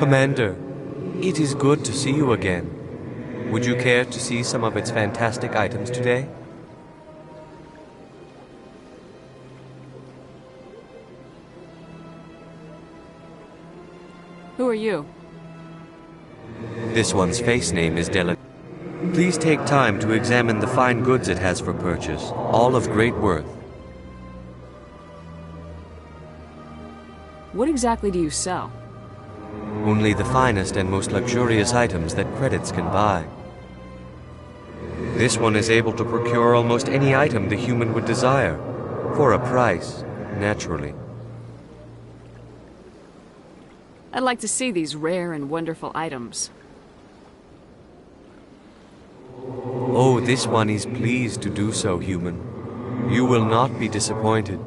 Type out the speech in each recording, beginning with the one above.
Commander, it is good to see you again. Would you care to see some of its fantastic items today? Who are you? This one's face name is Dela. Please take time to examine the fine goods it has for purchase, all of great worth. What exactly do you sell? Only the finest and most luxurious items that credits can buy. This one is able to procure almost any item the human would desire, for a price, naturally. I'd like to see these rare and wonderful items. Oh, this one is pleased to do so, human. You will not be disappointed.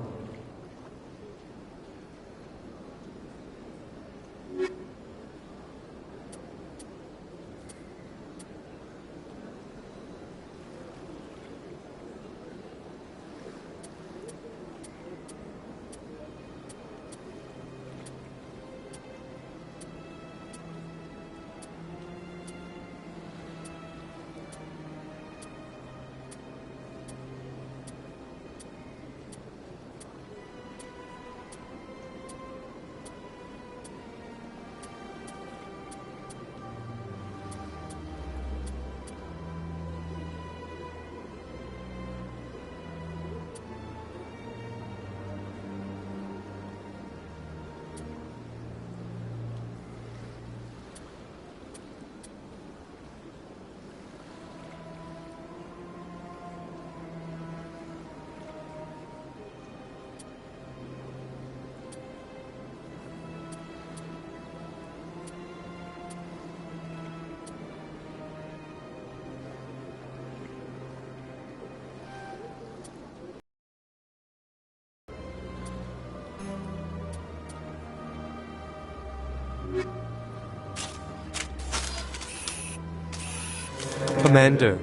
Commander,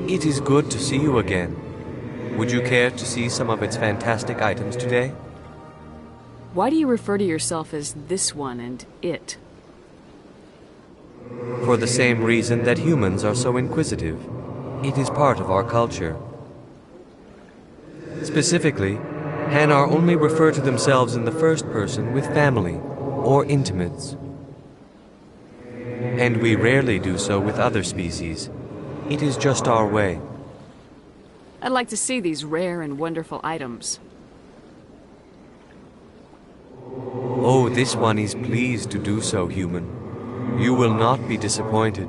it is good to see you again. Would you care to see some of its fantastic items today? Why do you refer to yourself as this one and it? For the same reason that humans are so inquisitive. It is part of our culture. Specifically, Hanar only refer to themselves in the first person with family or intimates. And we rarely do so with other species. It is just our way. I'd like to see these rare and wonderful items. Oh, this one is pleased to do so, human. You will not be disappointed.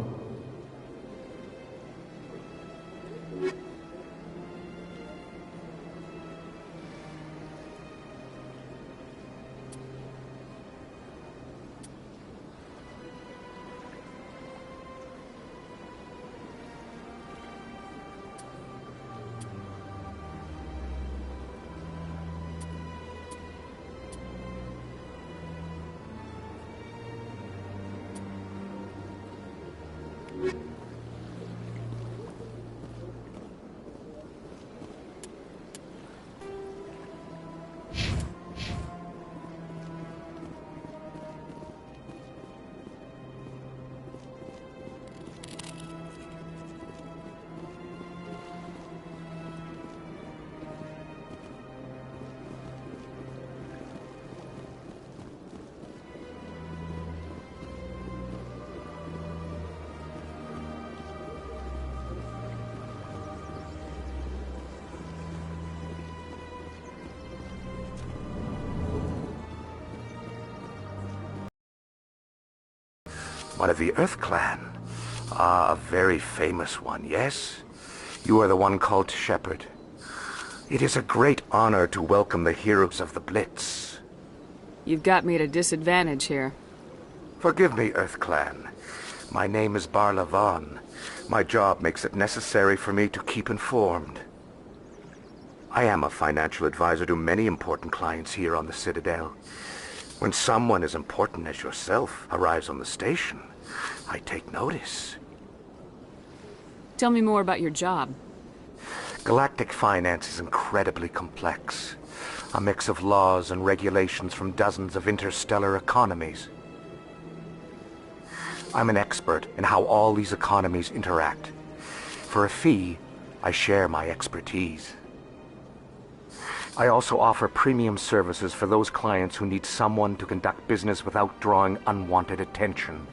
One of the Earth Clan. Ah, a very famous one, yes? You are the one called Shepherd. It is a great honor to welcome the heroes of the Blitz. You've got me at a disadvantage here. Forgive me, Earth Clan. My name is Barla Vaughn. My job makes it necessary for me to keep informed. I am a financial advisor to many important clients here on the Citadel. When someone as important as yourself arrives on the station, I take notice. Tell me more about your job. Galactic finance is incredibly complex. A mix of laws and regulations from dozens of interstellar economies. I'm an expert in how all these economies interact. For a fee, I share my expertise. I also offer premium services for those clients who need someone to conduct business without drawing unwanted attention.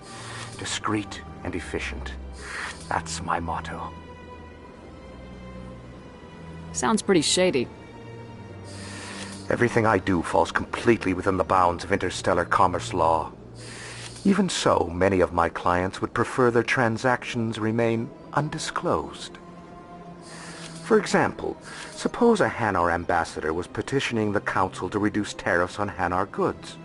Discreet and efficient. That's my motto. Sounds pretty shady. Everything I do falls completely within the bounds of interstellar commerce law. Even so, many of my clients would prefer their transactions remain undisclosed. For example, suppose a Hanar ambassador was petitioning the council to reduce tariffs on Hanar goods.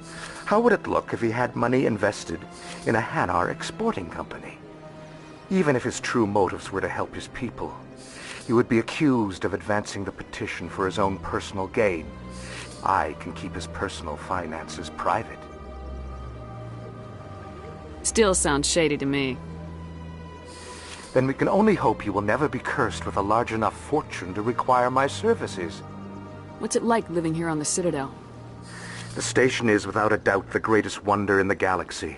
How would it look if he had money invested in a Hanar exporting company? Even if his true motives were to help his people, he would be accused of advancing the petition for his own personal gain. I can keep his personal finances private. Still sounds shady to me. Then we can only hope you will never be cursed with a large enough fortune to require my services. What's it like living here on the Citadel? The station is without a doubt the greatest wonder in the galaxy.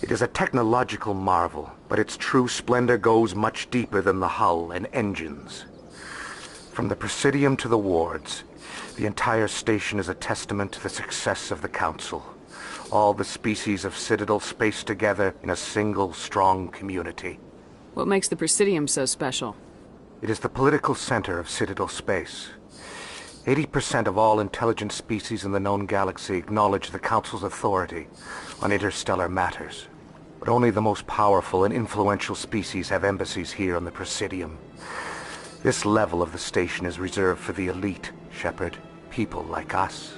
It is a technological marvel, but its true splendor goes much deeper than the hull and engines. From the Presidium to the wards, the entire station is a testament to the success of the Council. All the species of Citadel spaced together in a single strong community. What makes the Presidium so special? It is the political center of Citadel space. 80% of all intelligent species in the known galaxy acknowledge the Council's authority on interstellar matters. But only the most powerful and influential species have embassies here on the Presidium. This level of the station is reserved for the elite, Shepard. People like us.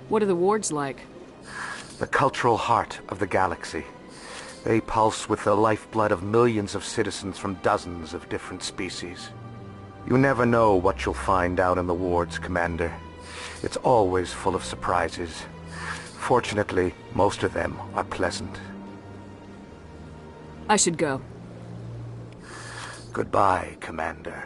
What are the wards like? The cultural heart of the galaxy. They pulse with the lifeblood of millions of citizens from dozens of different species. You never know what you'll find out in the wards, Commander. It's always full of surprises. Fortunately, most of them are pleasant. I should go. Goodbye, Commander.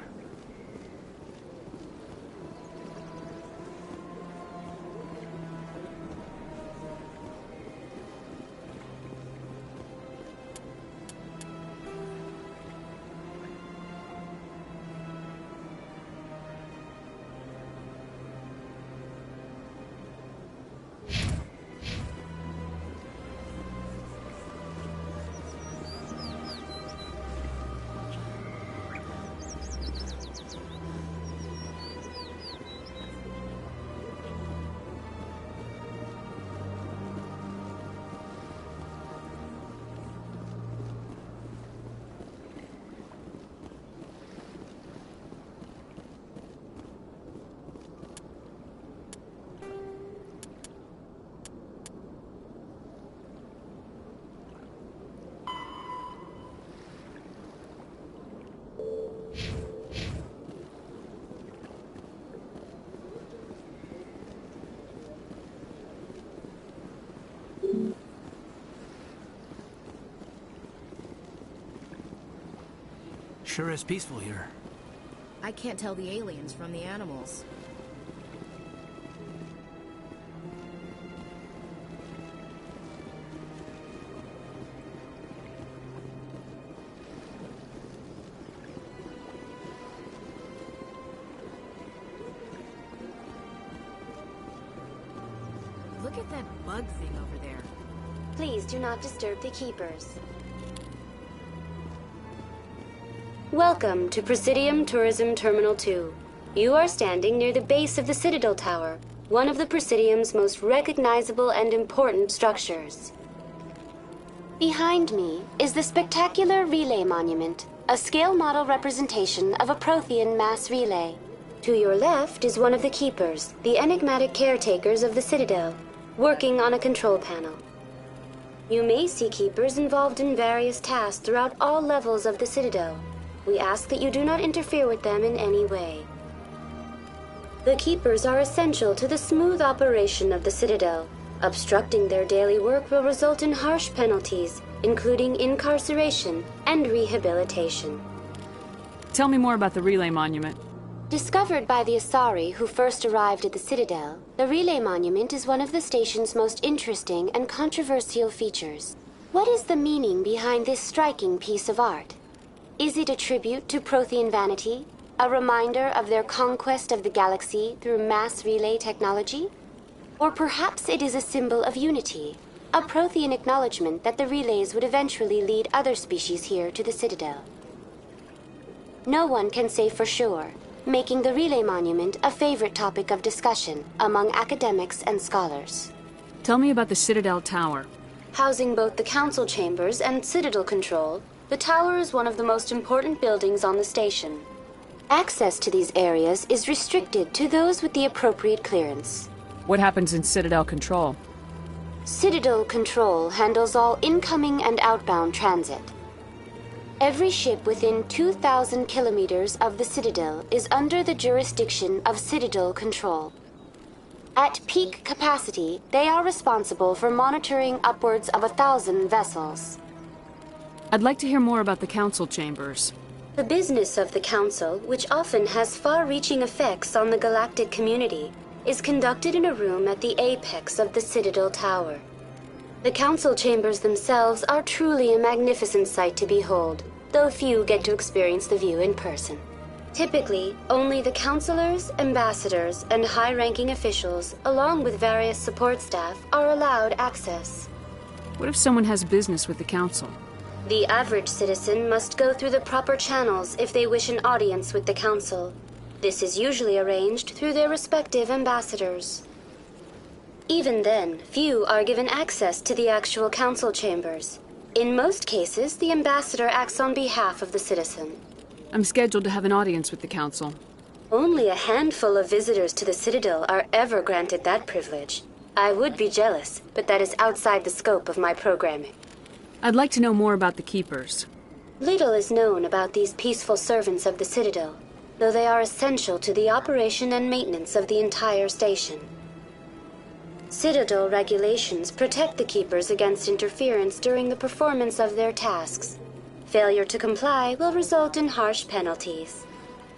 Sure is peaceful here. I can't tell the aliens from the animals. Look at that bug thing over there. Please do not disturb the keepers. Welcome to Presidium Tourism Terminal 2. You are standing near the base of the Citadel Tower, one of the Presidium's most recognizable and important structures. Behind me is the spectacular Relay Monument, a scale model representation of a Prothean mass relay. To your left is one of the keepers, the enigmatic caretakers of the Citadel, working on a control panel. You may see keepers involved in various tasks throughout all levels of the Citadel. We ask that you do not interfere with them in any way. The keepers are essential to the smooth operation of the Citadel. Obstructing their daily work will result in harsh penalties, including incarceration and rehabilitation. Tell me more about the Relay Monument. Discovered by the Asari who first arrived at the Citadel, the Relay Monument is one of the station's most interesting and controversial features. What is the meaning behind this striking piece of art? Is it a tribute to Prothean vanity? A reminder of their conquest of the galaxy through mass relay technology? Or perhaps it is a symbol of unity, a Prothean acknowledgement that the relays would eventually lead other species here to the Citadel. No one can say for sure, making the Relay Monument a favorite topic of discussion among academics and scholars. Tell me about the Citadel Tower. Housing both the council chambers and Citadel control, the tower is one of the most important buildings on the station. Access to these areas is restricted to those with the appropriate clearance. What happens in Citadel Control? Citadel Control handles all incoming and outbound transit. Every ship within 2,000 kilometers of the Citadel is under the jurisdiction of Citadel Control. At peak capacity, they are responsible for monitoring upwards of 1,000 vessels. I'd like to hear more about the council chambers. The business of the Council, which often has far-reaching effects on the galactic community, is conducted in a room at the apex of the Citadel Tower. The council chambers themselves are truly a magnificent sight to behold, though few get to experience the view in person. Typically, only the councilors, ambassadors, and high-ranking officials, along with various support staff, are allowed access. What if someone has business with the council? The average citizen must go through the proper channels if they wish an audience with the council. This is usually arranged through their respective ambassadors. Even then, few are given access to the actual council chambers. In most cases, the ambassador acts on behalf of the citizen. I'm scheduled to have an audience with the council. Only a handful of visitors to the Citadel are ever granted that privilege. I would be jealous, but that is outside the scope of my programming. I'd like to know more about the Keepers. Little is known about these peaceful servants of the Citadel, though they are essential to the operation and maintenance of the entire station. Citadel regulations protect the Keepers against interference during the performance of their tasks. Failure to comply will result in harsh penalties.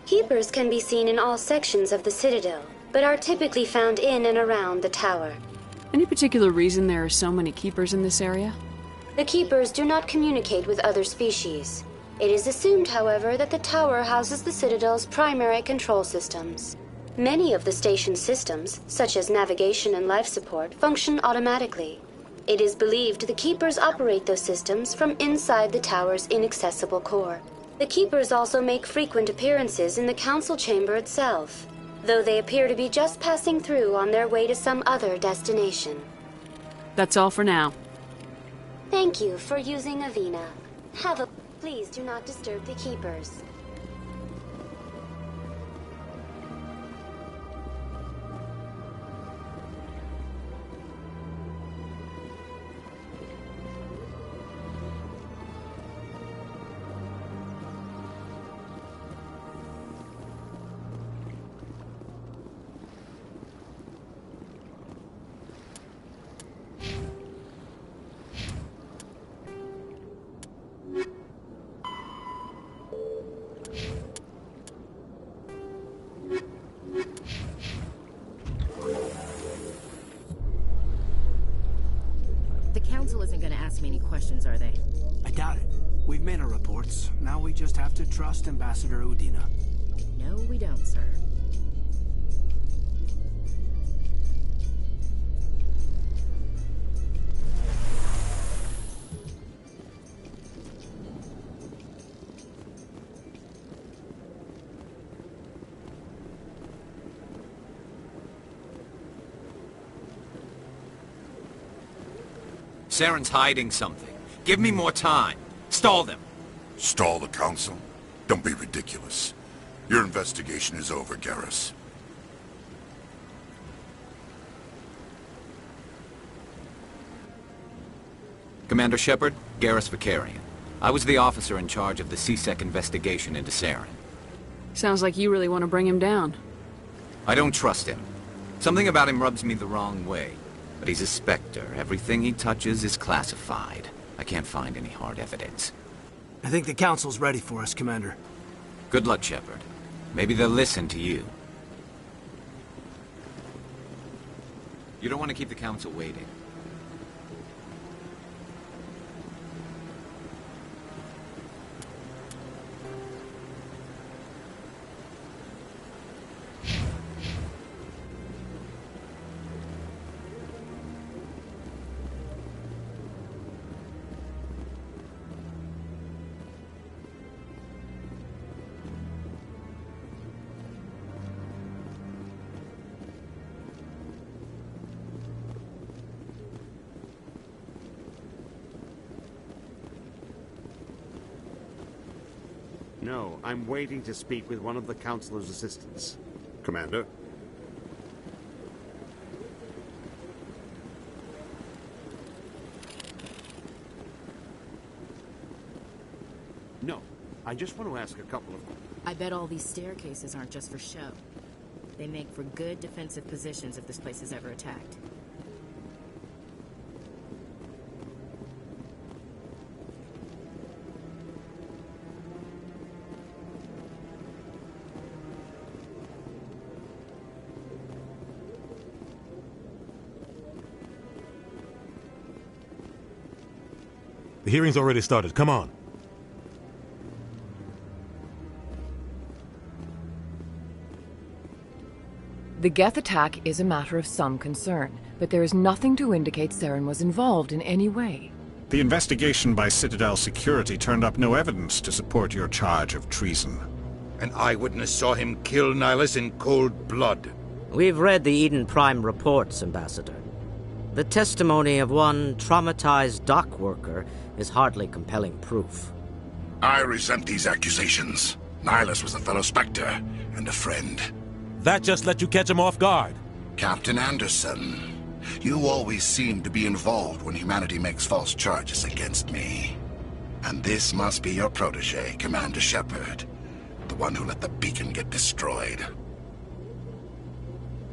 Keepers can be seen in all sections of the Citadel, but are typically found in and around the tower. Any particular reason there are so many Keepers in this area? The Keepers do not communicate with other species. It is assumed, however, that the tower houses the Citadel's primary control systems. Many of the station's systems, such as navigation and life support, function automatically. It is believed the Keepers operate those systems from inside the tower's inaccessible core. The Keepers also make frequent appearances in the council chamber itself, though they appear to be just passing through on their way to some other destination. That's all for now. Thank you for using Avina. Please do not disturb the Keepers. Isn't gonna ask me any questions, are they? I doubt it. We've made our reports. Now we just have to trust Ambassador Udina. No, we don't, sir. Saren's hiding something. Give me more time. Stall them. Stall the council? Don't be ridiculous. Your investigation is over, Garrus. Commander Shepard, Garrus Vicarian. I was the officer in charge of the C-Sec investigation into Saren. Sounds like you really want to bring him down. I don't trust him. Something about him rubs me the wrong way. But he's a Spectre. Everything he touches is classified. I can't find any hard evidence. I think the council's ready for us, Commander. Good luck, Shepard. Maybe they'll listen to you. You don't want to keep the Council waiting. No, I'm waiting to speak with one of the Councilor's assistants. Commander? No, I just want to ask a couple of... I bet all these staircases aren't just for show. They make for good defensive positions if this place is ever attacked. The hearing's already started. Come on. The Geth attack is a matter of some concern, but there is nothing to indicate Saren was involved in any way. The investigation by Citadel Security turned up no evidence to support your charge of treason. An eyewitness saw him kill Nihilus in cold blood. We've read the Eden Prime reports, Ambassador. The testimony of one traumatized dock worker is hardly compelling proof. I resent these accusations. Nihilus was a fellow Spectre and a friend. That just let you catch him off guard. Captain Anderson, you always seem to be involved when humanity makes false charges against me. And this must be your protege, Commander Shepard. The one who let the beacon get destroyed.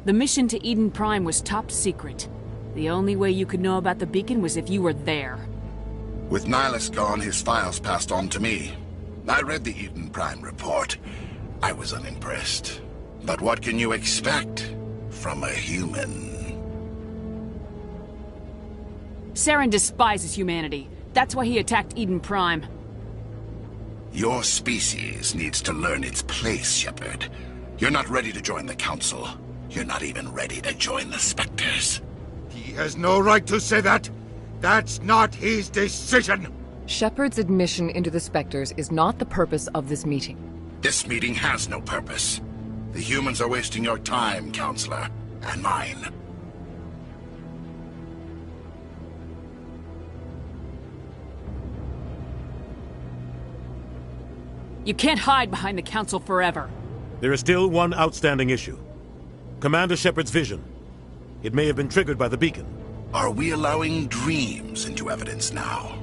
The mission to Eden Prime was top secret. The only way you could know about the beacon was if you were there. With Nihilus gone, his files passed on to me. I read the Eden Prime report. I was unimpressed. But what can you expect from a human? Saren despises humanity. That's why he attacked Eden Prime. Your species needs to learn its place, Shepard. You're not ready to join the Council. You're not even ready to join the Spectres. He has no right to say that. That's not his decision. Shepard's admission into the Spectres is not the purpose of this meeting. This meeting has no purpose. The humans are wasting your time, Counselor, and mine. You can't hide behind the Council forever. There is still one outstanding issue. Commander Shepard's vision. It may have been triggered by the beacon. Are we allowing dreams into evidence now?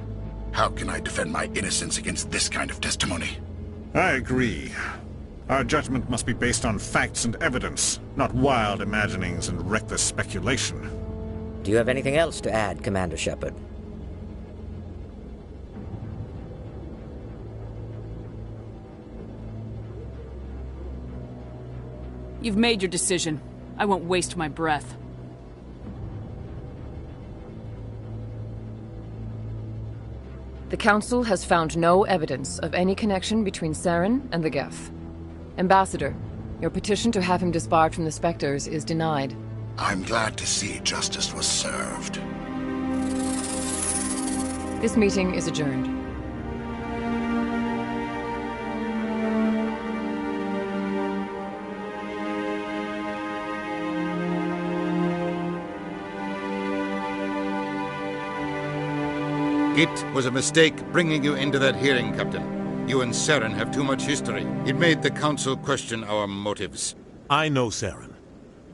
How can I defend my innocence against this kind of testimony? I agree. Our judgment must be based on facts and evidence, not wild imaginings and reckless speculation. Do you have anything else to add, Commander Shepard? You've made your decision. I won't waste my breath. The Council has found no evidence of any connection between Saren and the Geth. Ambassador, your petition to have him disbarred from the Spectres is denied. I'm glad to see justice was served. This meeting is adjourned. It was a mistake bringing you into that hearing, Captain. You and Saren have too much history. It made the Council question our motives. I know Saren.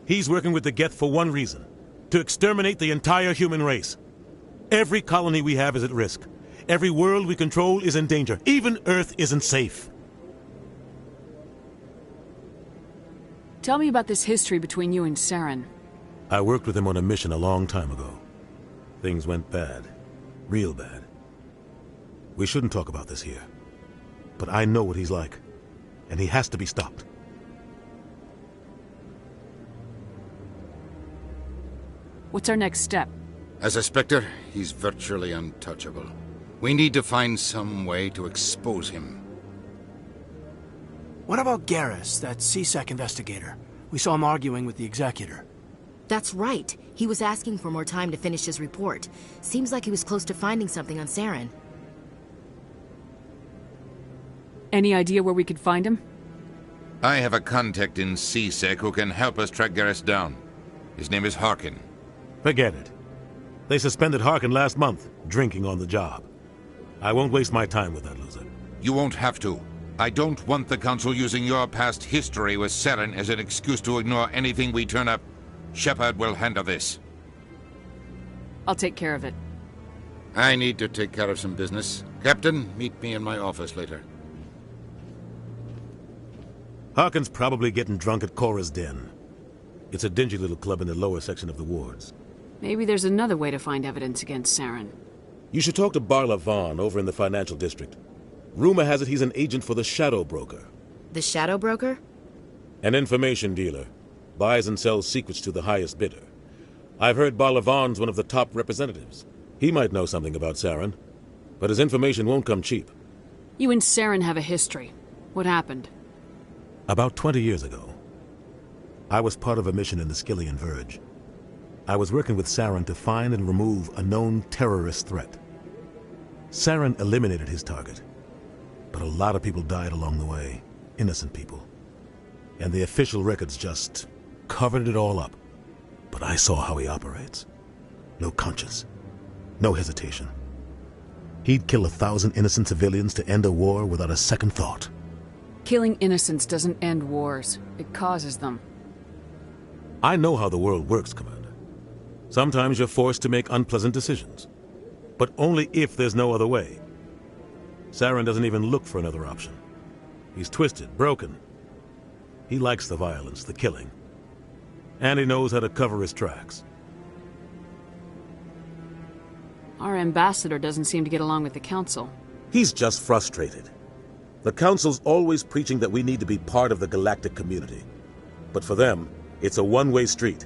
He's working with the Geth for one reason. To exterminate the entire human race. Every colony we have is at risk. Every world we control is in danger. Even Earth isn't safe. Tell me about this history between you and Saren. I worked with him on a mission a long time ago. Things went bad. Real bad. We shouldn't talk about this here. But I know what he's like. And he has to be stopped. What's our next step? As a Spectre, he's virtually untouchable. We need to find some way to expose him. What about Garrus, that CSEC investigator? We saw him arguing with the Executor. That's right. He was asking for more time to finish his report. Seems like he was close to finding something on Saren. Any idea where we could find him? I have a contact in CSEC who can help us track Garrus down. His name is Harkin. Forget it. They suspended Harkin last month, drinking on the job. I won't waste my time with that loser. You won't have to. I don't want the Council using your past history with Saren as an excuse to ignore anything we turn up. Shepard will handle this. I'll take care of it. I need to take care of some business. Captain, meet me in my office later. Harkin's probably getting drunk at Cora's Den. It's a dingy little club in the lower section of the wards. Maybe there's another way to find evidence against Saren. You should talk to Barla Vaughn over in the financial district. Rumor has it he's an agent for the Shadow Broker. The Shadow Broker? An information dealer. Buys and sells secrets to the highest bidder. I've heard Barla Vaughn's one of the top representatives. He might know something about Saren, but his information won't come cheap. You and Saren have a history. What happened? About 20 years ago, I was part of a mission in the Skillian Verge. I was working with Saren to find and remove a known terrorist threat. Saren eliminated his target, but a lot of people died along the way, innocent people. And the official records just covered it all up. But I saw how he operates. No conscience, no hesitation. He'd kill 1,000 innocent civilians to end a war without a second thought. Killing innocents doesn't end wars. It causes them. I know how the world works, Commander. Sometimes you're forced to make unpleasant decisions. But only if there's no other way. Saren doesn't even look for another option. He's twisted, broken. He likes the violence, the killing. And he knows how to cover his tracks. Our ambassador doesn't seem to get along with the Council. He's just frustrated. The Council's always preaching that we need to be part of the galactic community. But for them, it's a one-way street.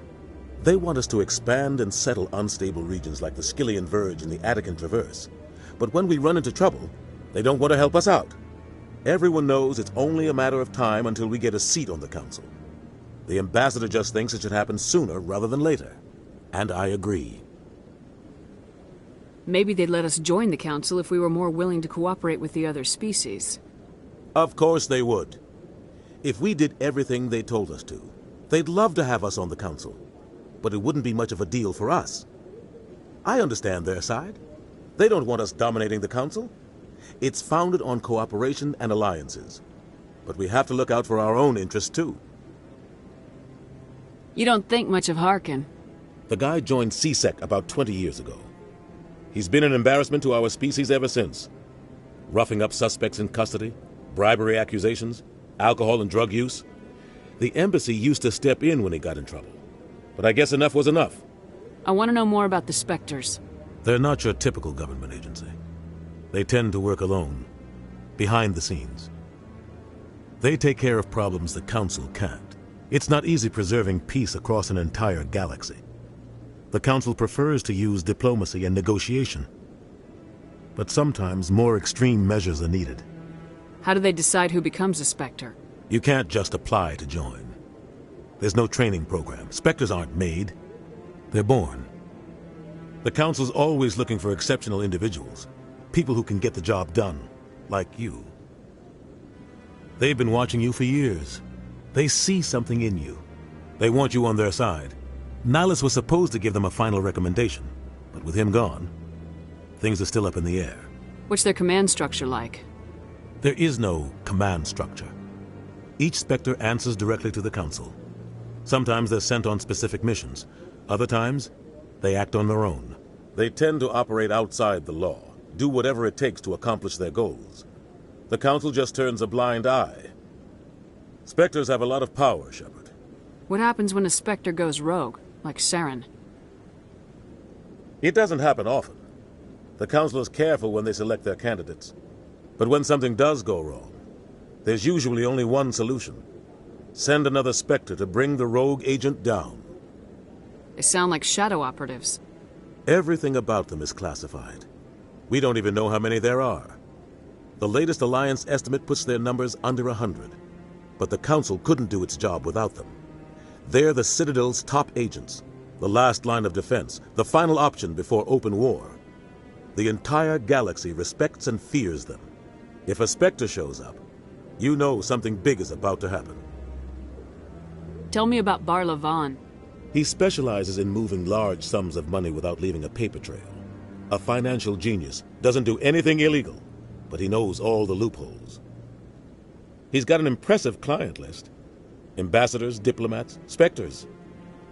They want us to expand and settle unstable regions like the Skillian Verge and the Attican Traverse. But when we run into trouble, they don't want to help us out. Everyone knows it's only a matter of time until we get a seat on the Council. The ambassador just thinks it should happen sooner rather than later. And I agree. Maybe they'd let us join the Council if we were more willing to cooperate with the other species. Of course they would. If we did everything they told us to, they'd love to have us on the Council. But it wouldn't be much of a deal for us. I understand their side. They don't want us dominating the Council. It's founded on cooperation and alliances. But we have to look out for our own interests, too. You don't think much of Harkin. The guy joined CSEC about 20 years ago. He's been an embarrassment to our species ever since. Roughing up suspects in custody, bribery accusations, alcohol and drug use. The embassy used to step in when he got in trouble. But I guess enough was enough. I want to know more about the Spectres. They're not your typical government agency. They tend to work alone, behind the scenes. They take care of problems the Council can't. It's not easy preserving peace across an entire galaxy. The Council prefers to use diplomacy and negotiation. But sometimes more extreme measures are needed. How do they decide who becomes a Spectre? You can't just apply to join. There's no training program. Spectres aren't made. They're born. The Council's always looking for exceptional individuals. People who can get the job done, like you. They've been watching you for years. They see something in you. They want you on their side. Nihilus was supposed to give them a final recommendation, but with him gone, things are still up in the air. What's their command structure like? There is no command structure. Each Spectre answers directly to the Council. Sometimes they're sent on specific missions. Other times, they act on their own. They tend to operate outside the law, do whatever it takes to accomplish their goals. The Council just turns a blind eye. Spectres have a lot of power, Shepard. What happens when a Spectre goes rogue, like Saren? It doesn't happen often. The Council is careful when they select their candidates. But when something does go wrong, there's usually only one solution. Send another Spectre to bring the rogue agent down. They sound like shadow operatives. Everything about them is classified. We don't even know how many there are. The latest Alliance estimate puts their numbers under 100. But the Council couldn't do its job without them. They're the Citadel's top agents, the last line of defense, the final option before open war. The entire galaxy respects and fears them. If a Spectre shows up, you know something big is about to happen. Tell me about Barla Vaughn. He specializes in moving large sums of money without leaving a paper trail. A financial genius, doesn't do anything illegal, but he knows all the loopholes. He's got an impressive client list. Ambassadors, diplomats, Spectres.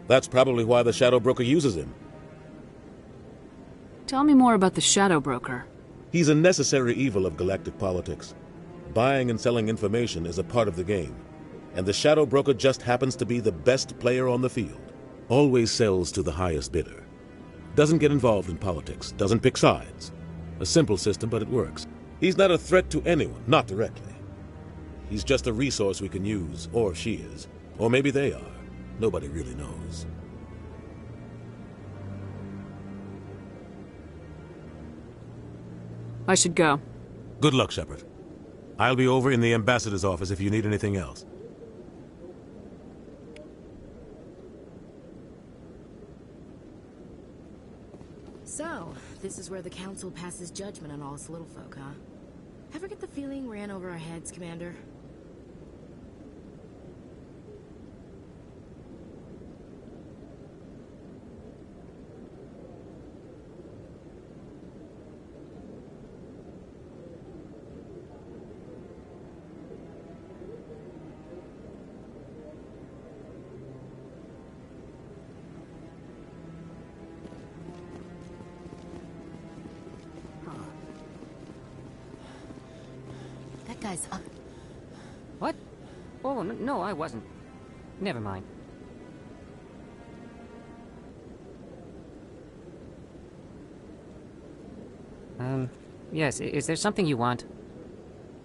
That's probably why the Shadow Broker uses him. Tell me more about the Shadow Broker. He's a necessary evil of galactic politics. Buying and selling information is a part of the game, and the Shadow Broker just happens to be the best player on the field. Always sells to the highest bidder. Doesn't get involved in politics, doesn't pick sides. A simple system, but it works. He's not a threat to anyone, not directly. He's just a resource we can use, or she is. Or maybe they are. Nobody really knows. I should go. Good luck, Shepard. I'll be over in the Ambassador's office if you need anything else. So, this is where the Council passes judgment on all us little folk, huh? Ever get the feeling we ran over our heads, Commander? Guy's up. What? Oh, no, I wasn't. Never mind. Yes, is there something you want?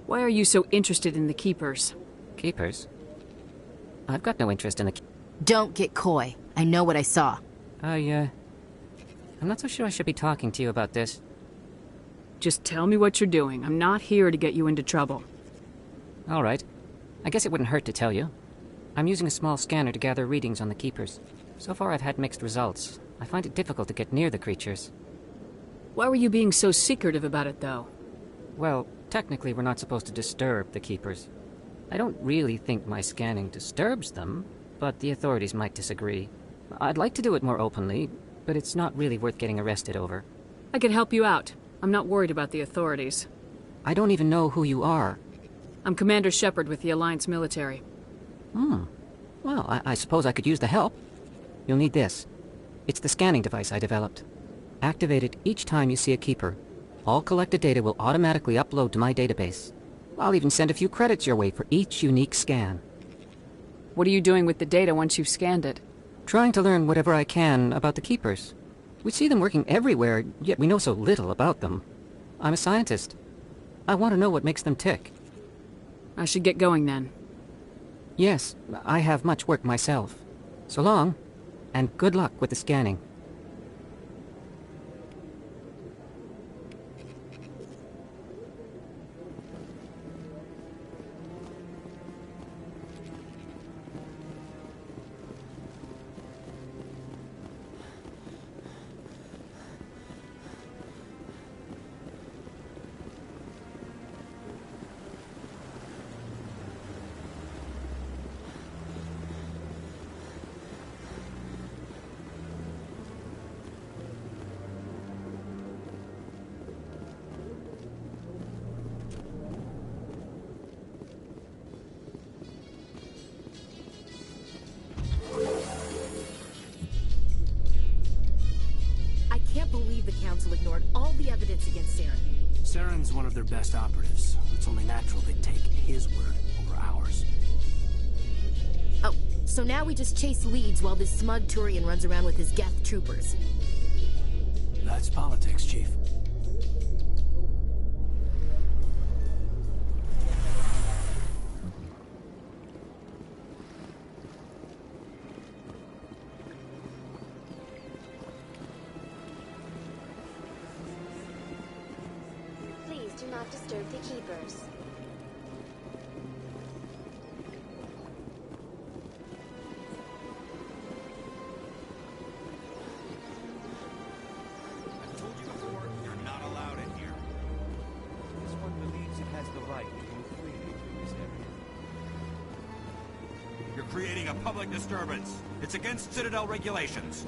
Why are you so interested in the Keepers? Keepers? I've got no interest in the... Don't get coy. I know what I saw. I'm not so sure I should be talking to you about this. Just tell me what you're doing. I'm not here to get you into trouble. All right. I guess it wouldn't hurt to tell you. I'm using a small scanner to gather readings on the Keepers. So far I've had mixed results. I find it difficult to get near the creatures. Why were you being so secretive about it, though? Well, technically we're not supposed to disturb the Keepers. I don't really think my scanning disturbs them, but the authorities might disagree. I'd like to do it more openly, but it's not really worth getting arrested over. I could help you out. I'm not worried about the authorities. I don't even know who you are. I'm Commander Shepard with the Alliance military. Well, I suppose I could use the help. You'll need this. It's the scanning device I developed. Activate it each time you see a Keeper. All collected data will automatically upload to my database. I'll even send a few credits your way for each unique scan. What are you doing with the data once you've scanned it? Trying to learn whatever I can about the Keepers. We see them working everywhere, yet we know so little about them. I'm a scientist. I want to know what makes them tick. I should get going then. Yes, I have much work myself. So long, and good luck with the scanning. The Council ignored all the evidence against Saren. Saren's one of their best operatives. It's only natural they'd take his word over ours. Oh, so now we just chase leads while this smug Turian runs around with his Geth troopers. That's politics, Chief. not disturb the keepers. I've told you before, you're not allowed in here. This one believes it has the right to move freely through this area. You're creating a public disturbance. It's against Citadel regulations.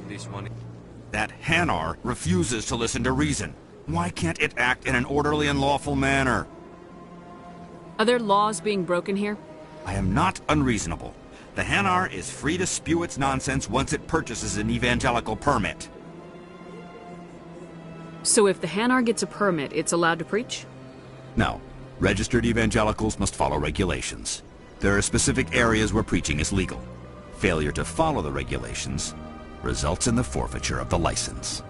This one... That Hanar refuses to listen to reason. Why can't it act in an orderly and lawful manner? Are there laws being broken here? I am not unreasonable. The Hanar is free to spew its nonsense once it purchases an evangelical permit. So if the Hanar gets a permit, it's allowed to preach? No. Registered evangelicals must follow regulations. There are specific areas where preaching is legal. Failure to follow the regulations results in the forfeiture of the license.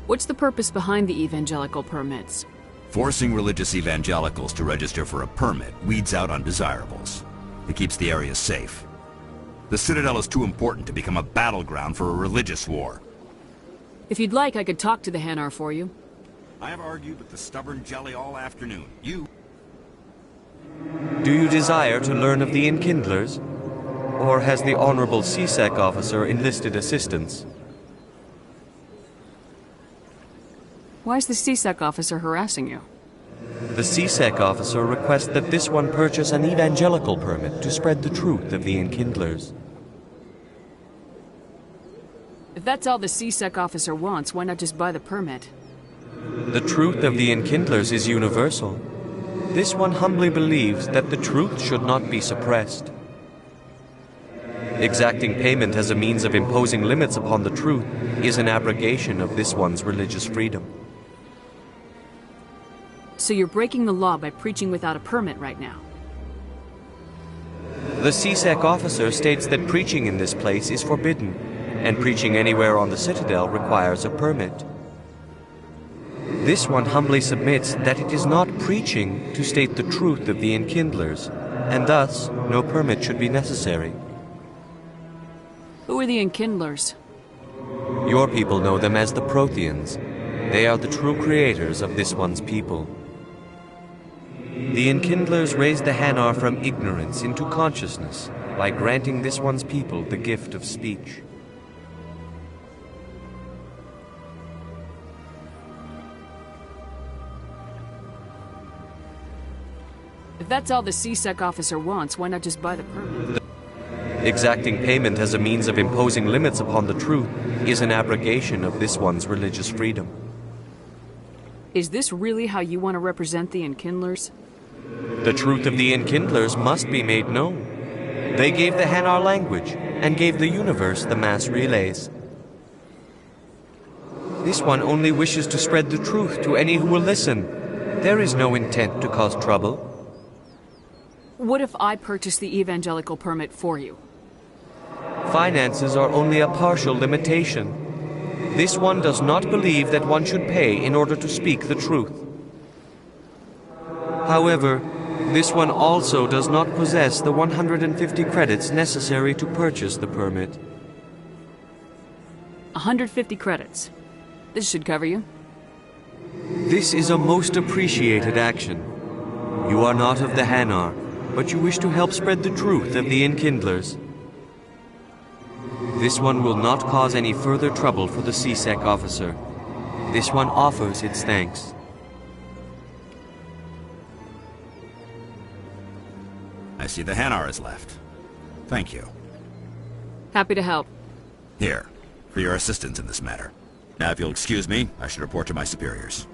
What's the purpose behind the evangelical permits? Forcing religious evangelicals to register for a permit weeds out undesirables. It keeps the area safe. The Citadel is too important to become a battleground for a religious war. If you'd like, I could talk to the Hanar for you. I have argued with the stubborn jelly all afternoon. You... Do you desire to learn of the Enkindlers? Or has the Honorable CSEC officer enlisted assistance? Why is the CSEC officer harassing you? The CSEC officer requests that this one purchase an evangelical permit to spread the truth of the Enkindlers. If that's all the CSEC officer wants, why not just buy the permit? The truth of the Enkindlers is universal. This one humbly believes that the truth should not be suppressed. Exacting payment as a means of imposing limits upon the truth is an abrogation of this one's religious freedom. So you're breaking the law by preaching without a permit right now? The CSEC officer states that preaching in this place is forbidden, and preaching anywhere on the Citadel requires a permit. This one humbly submits that it is not preaching to state the truth of the Enkindlers, and thus no permit should be necessary. Who are the Enkindlers? Your people know them as the Protheans. They are the true creators of this one's people. The Enkindlers raised the Hanar from ignorance into consciousness by granting this one's people the gift of speech. If that's all the CSEC officer wants, why not just buy the permit? Exacting payment as a means of imposing limits upon the truth is an abrogation of this one's religious freedom. Is this really how you want to represent the Enkindlers? The truth of the Enkindlers must be made known. They gave the Hanar language and gave the universe the mass relays. This one only wishes to spread the truth to any who will listen. There is no intent to cause trouble. What if I purchase the evangelical permit for you? Finances are only a partial limitation. This one does not believe that one should pay in order to speak the truth. However, this one also does not possess the 150 credits necessary to purchase the permit. 150 credits. This should cover you. This is a most appreciated action. You are not of the Hanar, but you wish to help spread the truth of the Enkindlers. This one will not cause any further trouble for the CSEC officer. This one offers its thanks. I see the Hanar is left. Thank you. Happy to help. Here, for your assistance in this matter. Now, if you'll excuse me, I should report to my superiors.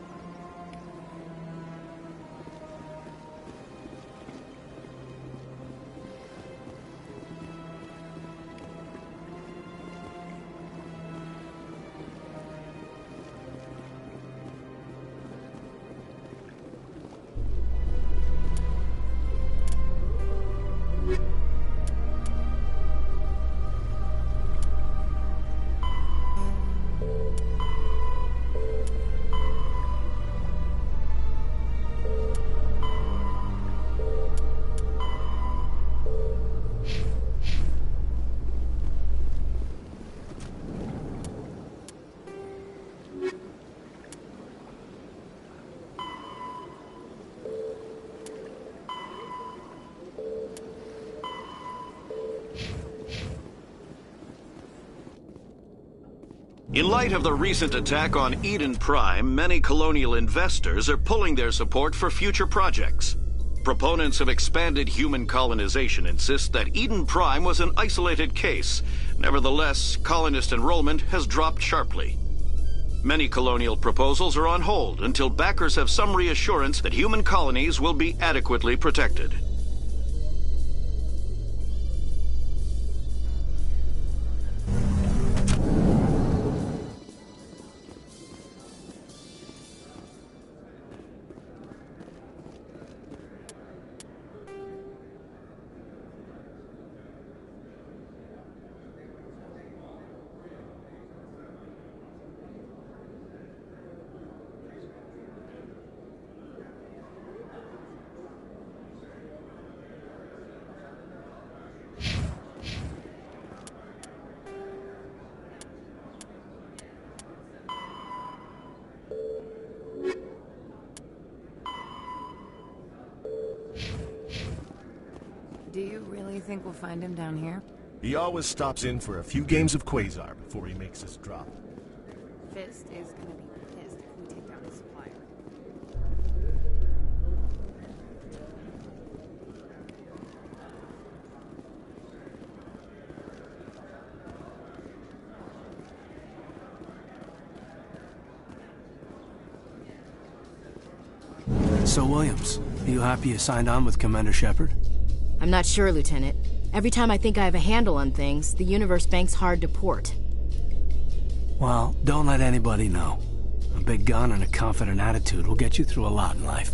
In light of the recent attack on Eden Prime, many colonial investors are pulling their support for future projects. Proponents of expanded human colonization insist that Eden Prime was an isolated case. Nevertheless, colonist enrollment has dropped sharply. Many colonial proposals are on hold until backers have some reassurance that human colonies will be adequately protected. Do you really think we'll find him down here? He always stops in for a few games of Quasar before he makes his drop. Fist is gonna be pissed if we take down his supplier. So, Williams, are you happy you signed on with Commander Shepard? I'm not sure, Lieutenant. Every time I think I have a handle on things, the Universe Bank's hard to port. Well, don't let anybody know. A big gun and a confident attitude will get you through a lot in life.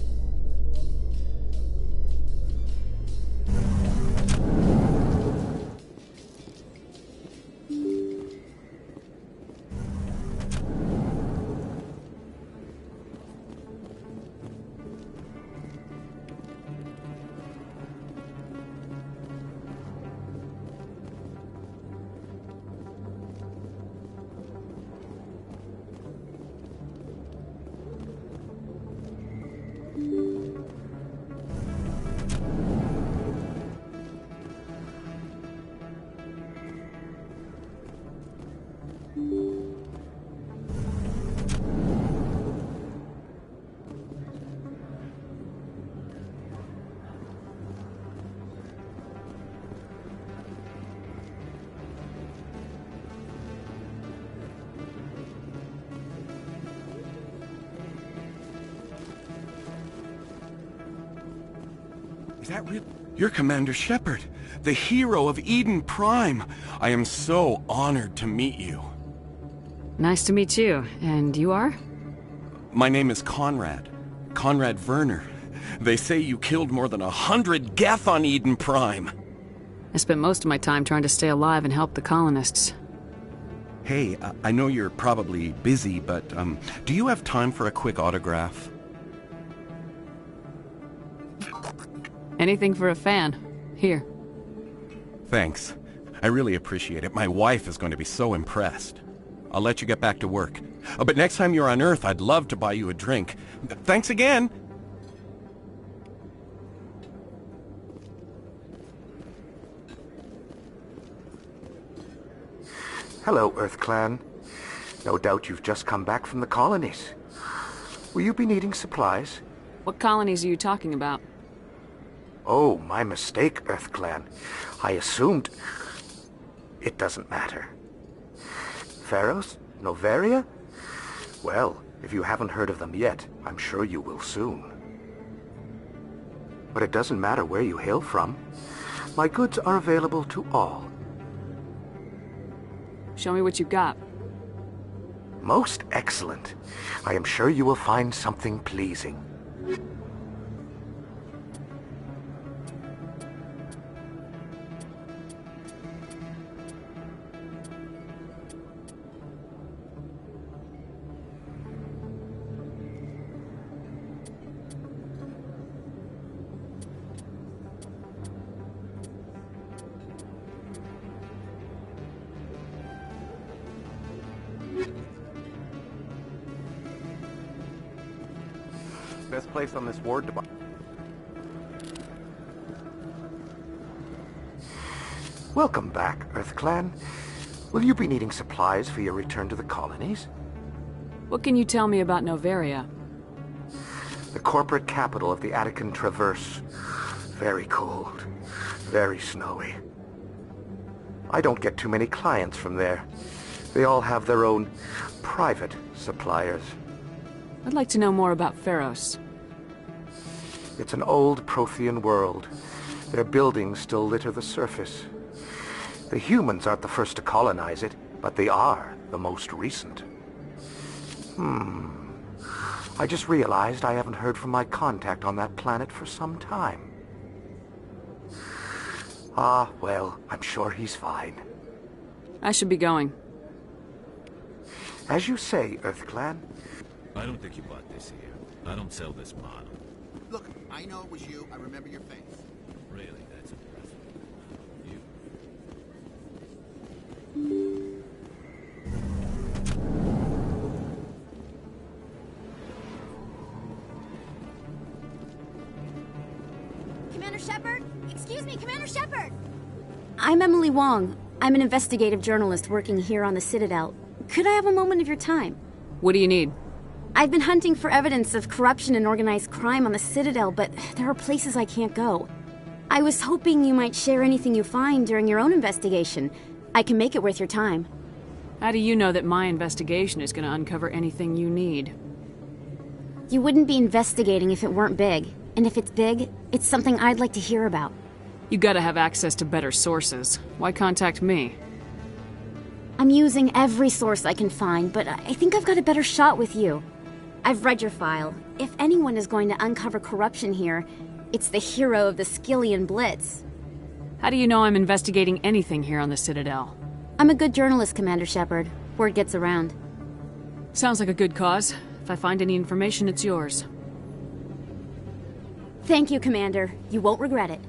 Is that real? You're Commander Shepard, the hero of Eden Prime. I am so honored to meet you. Nice to meet you. And you are? My name is Conrad. Conrad Werner. They say you killed more than 100 Geth on Eden Prime. I spent most of my time trying to stay alive and help the colonists. Hey, I know you're probably busy, but do you have time for a quick autograph? Anything for a fan. Here. Thanks. I really appreciate it. My wife is going to be so impressed. I'll let you get back to work. But next time you're on Earth, I'd love to buy you a drink. Thanks again! Hello, Earth Clan. No doubt you've just come back from the colonies. Will you be needing supplies? What colonies are you talking about? Oh, my mistake, Earth Clan. I assumed... It doesn't matter. Pharos? Novaria? Well, if you haven't heard of them yet, I'm sure you will soon. But it doesn't matter where you hail from. My goods are available to all. Show me what you've got. Most excellent. I am sure you will find something pleasing. Best place on this ward to buy. Welcome back, Earth Clan. Will you be needing supplies for your return to the colonies? What can you tell me about Novaria? The corporate capital of the Attican Traverse. Very cold. Very snowy. I don't get too many clients from there. They all have their own private suppliers. I'd like to know more about Pharos. It's an old Prothean world. Their buildings still litter the surface. The humans aren't the first to colonize it, but they are the most recent. I just realized I haven't heard from my contact on that planet for some time. Ah, well, I'm sure he's fine. I should be going. As you say, EarthClan. I don't think you bought this here. I don't sell this model. Look, I know it was you. I remember your face. Really, that's impressive. You... Commander Shepard? Excuse me, Commander Shepard! I'm Emily Wong. I'm an investigative journalist working here on the Citadel. Could I have a moment of your time? What do you need? I've been hunting for evidence of corruption and organized crime on the Citadel, but there are places I can't go. I was hoping you might share anything you find during your own investigation. I can make it worth your time. How do you know that my investigation is going to uncover anything you need? You wouldn't be investigating if it weren't big. And if it's big, it's something I'd like to hear about. You gotta have access to better sources. Why contact me? I'm using every source I can find, but I think I've got a better shot with you. I've read your file. If anyone is going to uncover corruption here, it's the hero of the Skillian Blitz. How do you know I'm investigating anything here on the Citadel? I'm a good journalist, Commander Shepard. Word gets around. Sounds like a good cause. If I find any information, it's yours. Thank you, Commander. You won't regret it.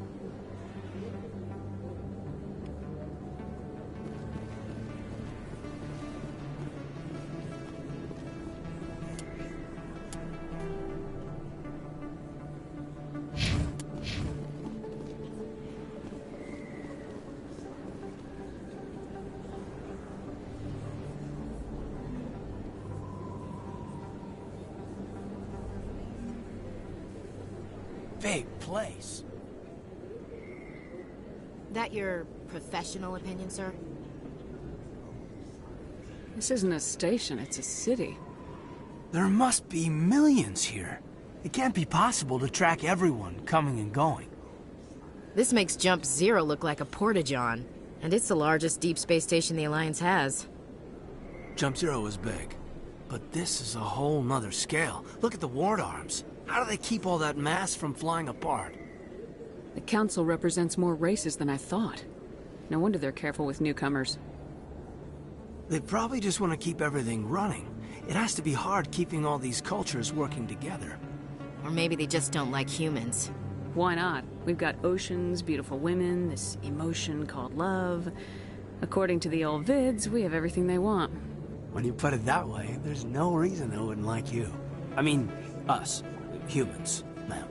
Big place. That your professional opinion, sir? This isn't a station, it's a city. There must be millions here. It can't be possible to track everyone coming and going. This makes Jump Zero look like a porta-john, and it's the largest deep space station the Alliance has. Jump Zero is big, but this is a whole nother scale. Look at the ward arms. How do they keep all that mass from flying apart? The Council represents more races than I thought. No wonder they're careful with newcomers. They probably just want to keep everything running. It has to be hard keeping all these cultures working together. Or maybe they just don't like humans. Why not? We've got oceans, beautiful women, this emotion called love. According to the old vids, we have everything they want. When you put it that way, there's no reason they wouldn't like you. I mean, us. Humans, ma'am.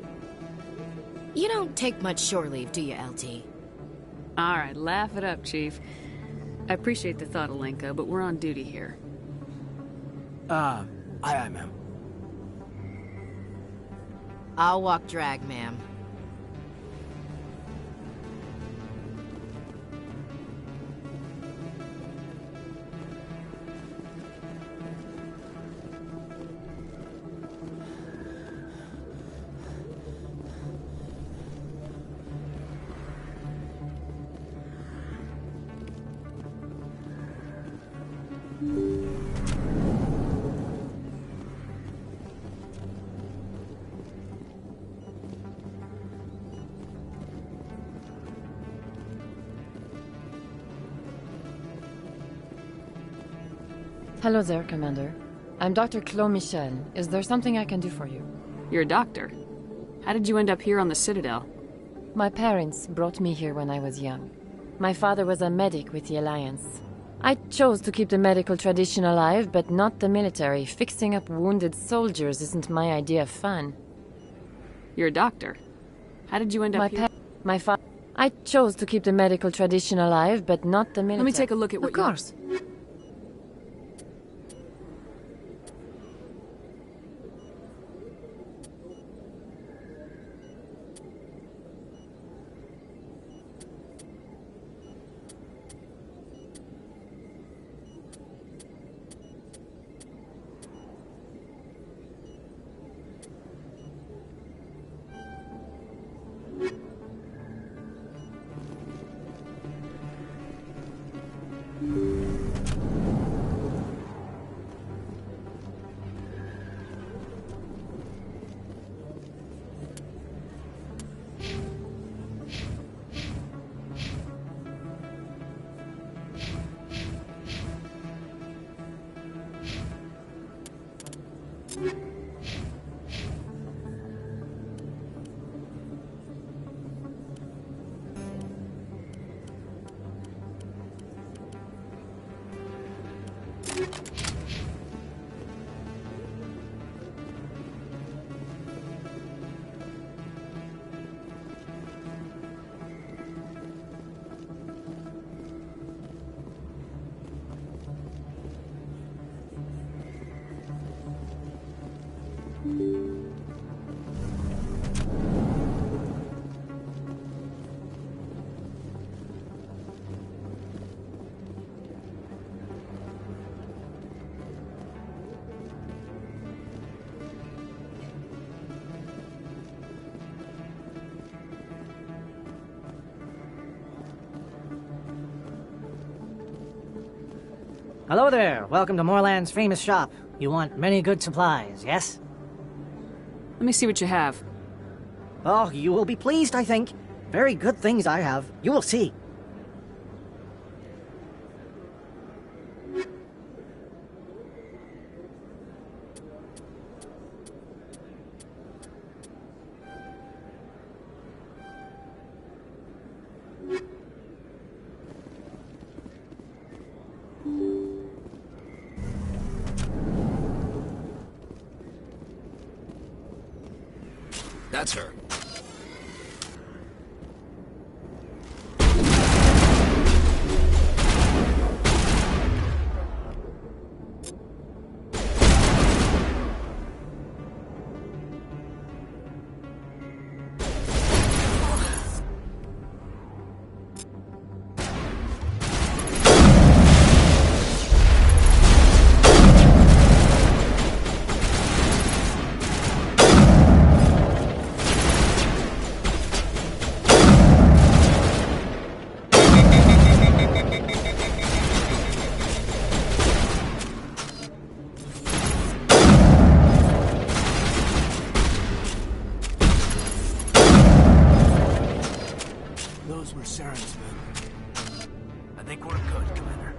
You don't take much shore leave, do you, LT? Alright, laugh it up, Chief. I appreciate the thought, Alenka, but we're on duty here. Aye, aye, ma'am. I'll walk drag, ma'am. Hello there, Commander. I'm Dr. Claude Michel. Is there something I can do for you? You're a doctor. How did you end up here on the Citadel? My parents brought me here when I was young. My father was a medic with the Alliance. I chose to keep the medical tradition alive, but not the military. Fixing up wounded soldiers isn't my idea of fun. You're a doctor. How did you end up here? I chose to keep the medical tradition alive, but not the military. Let me take a look at what Of course. Hello there. Welcome to Moorland's famous shop. You want many good supplies, yes? Let me see what you have. Oh, you will be pleased, I think. Very good things I have. You will see. That's her. Those were Saren's men. I think we're good, Commander.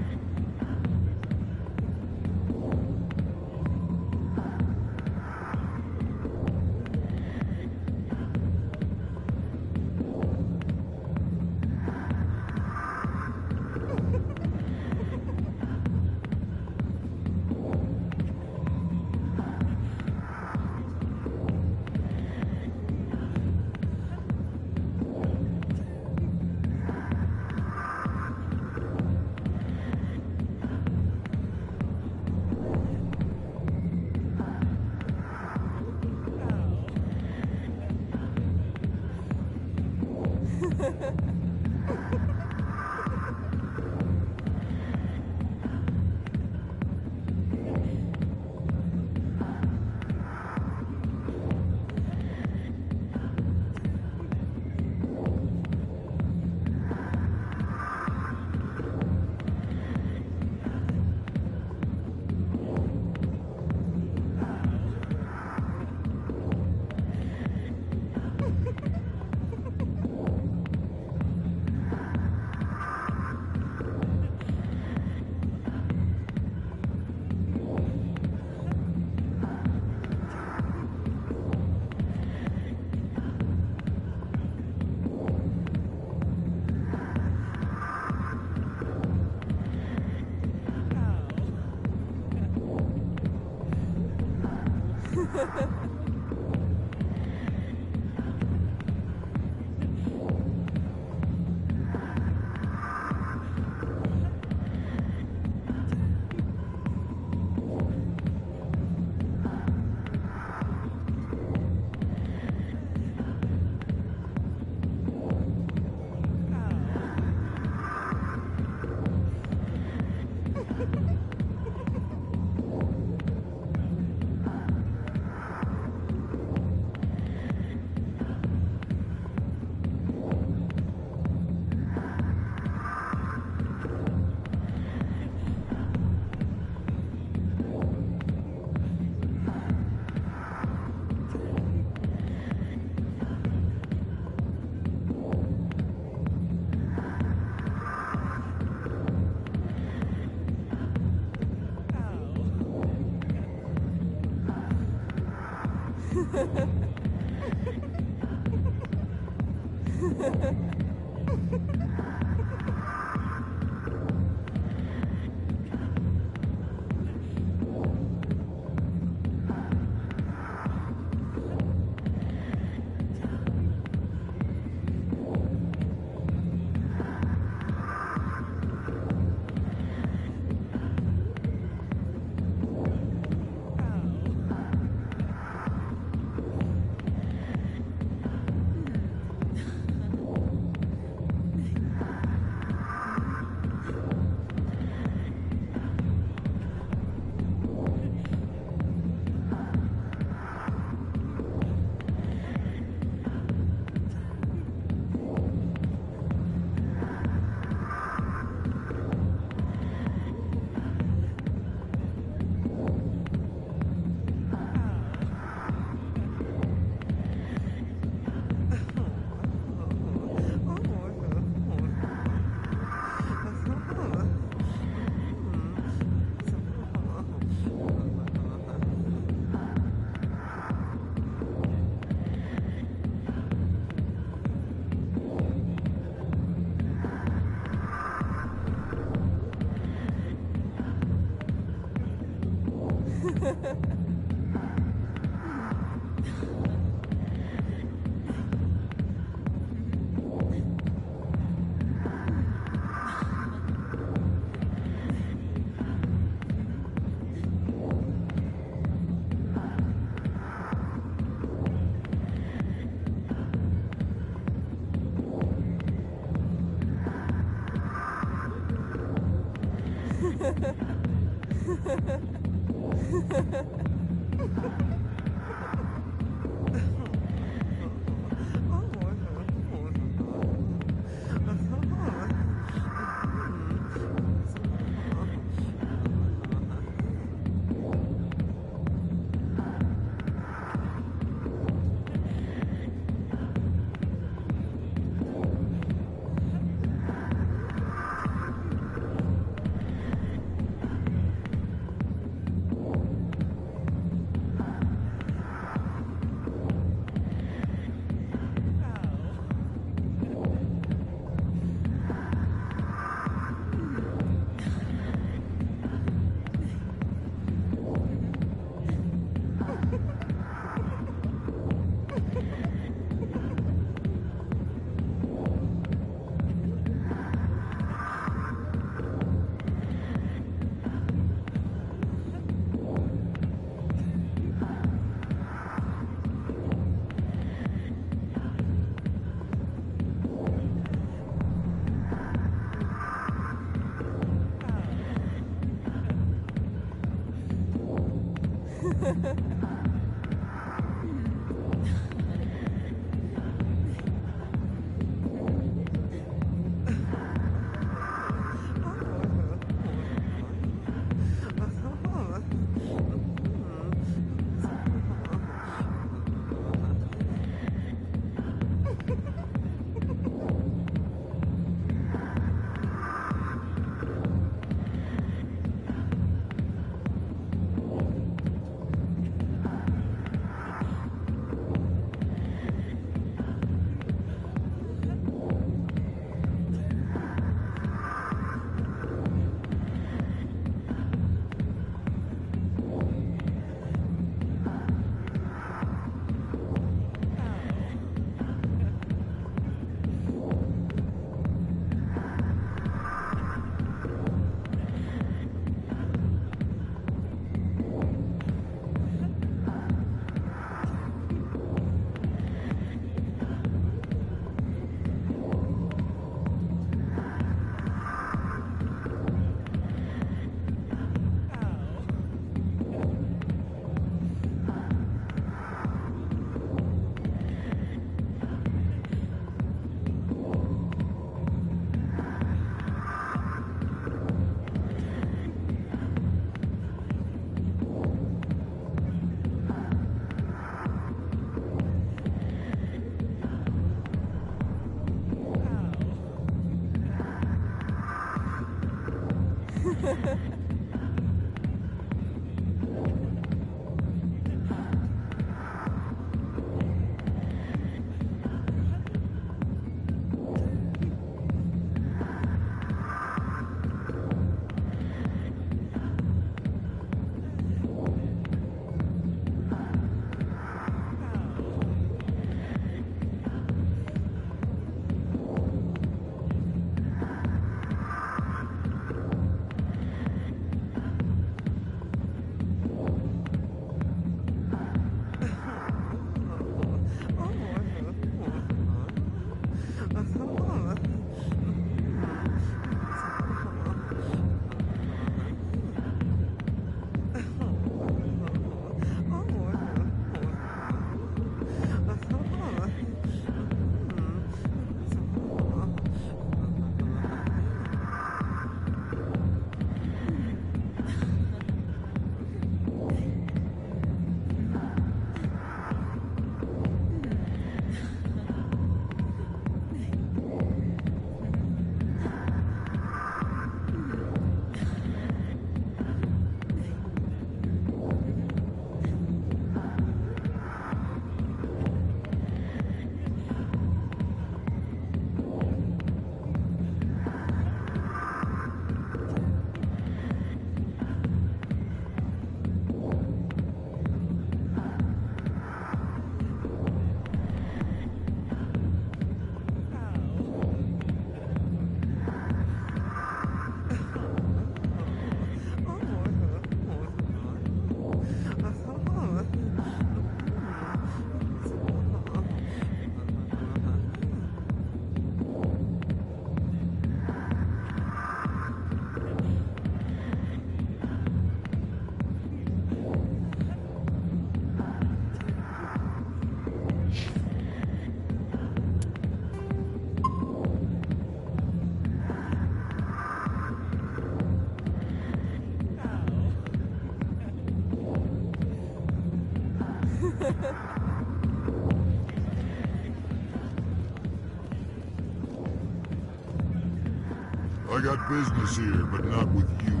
I got business here, but not with you.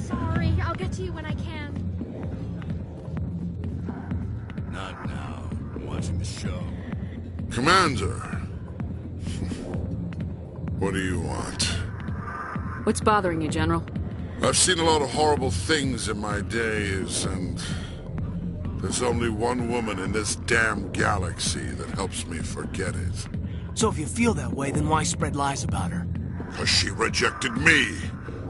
Sorry, I'll get to you when I can. Not now. I'm watching the show. Commander. What do you want? What's bothering you, General? I've seen a lot of horrible things in my days, and there's only one woman in this damn galaxy that helps me forget it. So if you feel that way, then why spread lies about her? Because she rejected me!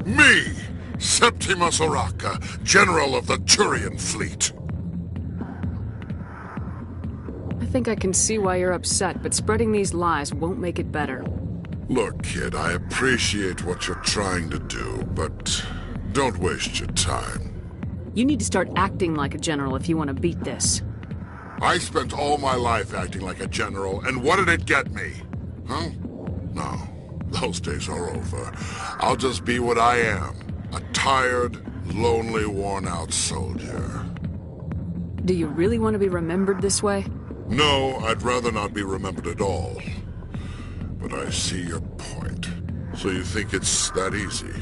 Me! Septimus Oraka, General of the Turian Fleet! I think I can see why you're upset, but spreading these lies won't make it better. Look, kid, I appreciate what you're trying to do, but don't waste your time. You need to start acting like a general if you want to beat this. I spent all my life acting like a general, and what did it get me? Huh? No, those days are over. I'll just be what I am. A tired, lonely, worn-out soldier. Do you really want to be remembered this way? No, I'd rather not be remembered at all. But I see your point. So you think it's that easy?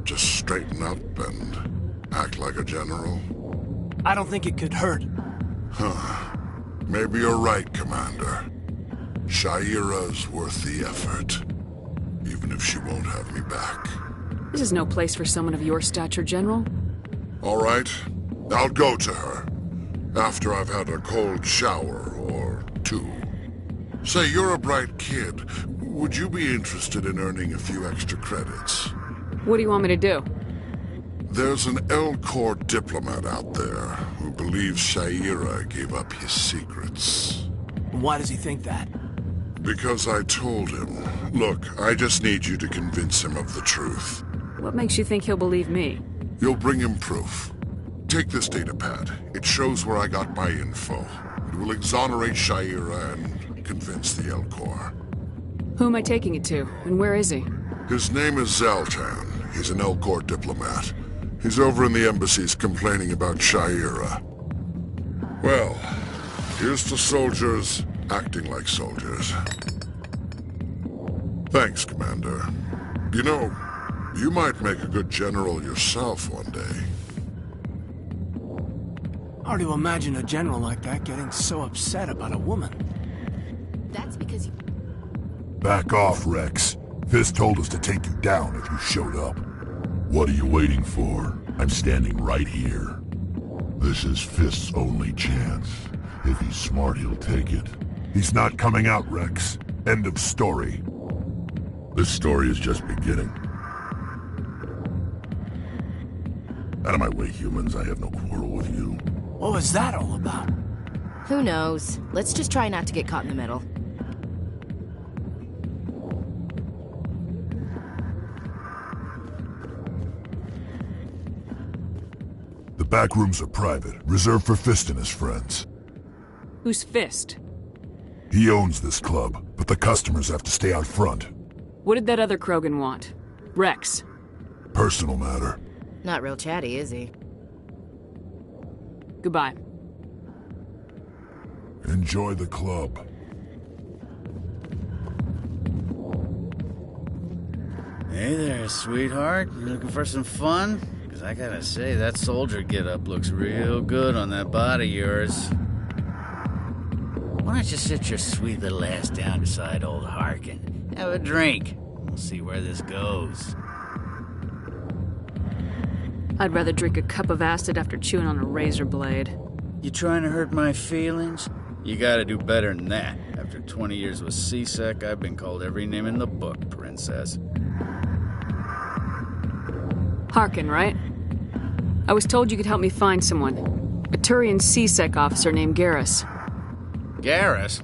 Just straighten up and act like a general? I don't think it could hurt. Huh. Maybe you're right, Commander. Shaira's worth the effort. Even if she won't have me back. This is no place for someone of your stature, General. All right. I'll go to her. After I've had a cold shower or two. Say, you're a bright kid. Would you be interested in earning a few extra credits? What do you want me to do? There's an L-Corps diplomat out there who believes Shaira gave up his secrets. Why does he think that? Because I told him. Look, I just need you to convince him of the truth. What makes you think he'll believe me? You'll bring him proof. Take this datapad. It shows where I got my info. It will exonerate Shaira and convince the L-Corps. Who am I taking it to, and where is he? His name is Zaltan. He's an L-Corps diplomat. He's over in the embassies complaining about Shaira. Well, here's to soldiers acting like soldiers. Thanks, Commander. You know, You might make a good general yourself one day. Hard to imagine a general like that getting so upset about a woman. That's because you... Back off, Rex. Fist told us to take you down if you showed up. What are you waiting for? I'm standing right here. This is Fist's only chance. If he's smart, he'll take it. He's not coming out, Rex. End of story. This story is just beginning. Out of my way, humans. I have no quarrel with you. What was that all about? Who knows? Let's just try not to get caught in the middle. The back rooms are private, reserved for Fist and his friends. Who's Fist? He owns this club, but the customers have to stay out front. What did that other Krogan want? Rex. Personal matter. Not real chatty, is he? Goodbye. Enjoy the club. Hey there, sweetheart. You looking for some fun? Because I gotta say, that soldier getup looks real good on that body of yours. Why don't you sit your sweet little ass down beside old Harkin? Have a drink. We'll see where this goes. I'd rather drink a cup of acid after chewing on a razor blade. You trying to hurt my feelings? You gotta do better than that. After 20 years with C-Sec, I've been called every name in the book, princess. Harkin, right? I was told you could help me find someone. A Turian C-Sec officer named Garrus. Garrus?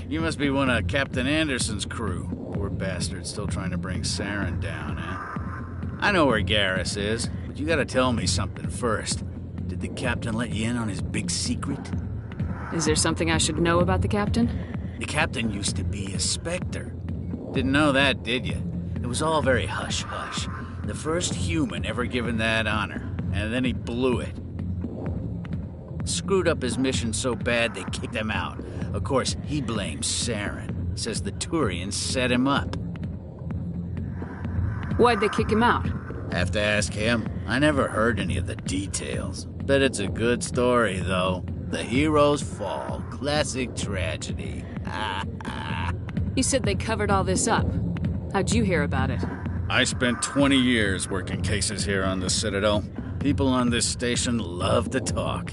You must be one of Captain Anderson's crew. Poor bastard still trying to bring Saren down, huh? I know where Garrus is, but you gotta tell me something first. Did the captain let you in on his big secret? Is there something I should know about the captain? The captain used to be a Spectre. Didn't know that, did you? It was all very hush-hush. The first human ever given that honor, and then he blew it. Screwed up his mission so bad they kicked him out. Of course, he blames Saren. Says the Turians set him up. Why'd they kick him out? Have to ask him. I never heard any of the details. Bet it's a good story, though. The heroes fall. Classic tragedy. You said they covered all this up. How'd you hear about it? I spent 20 years working cases here on the Citadel. People on this station love to talk.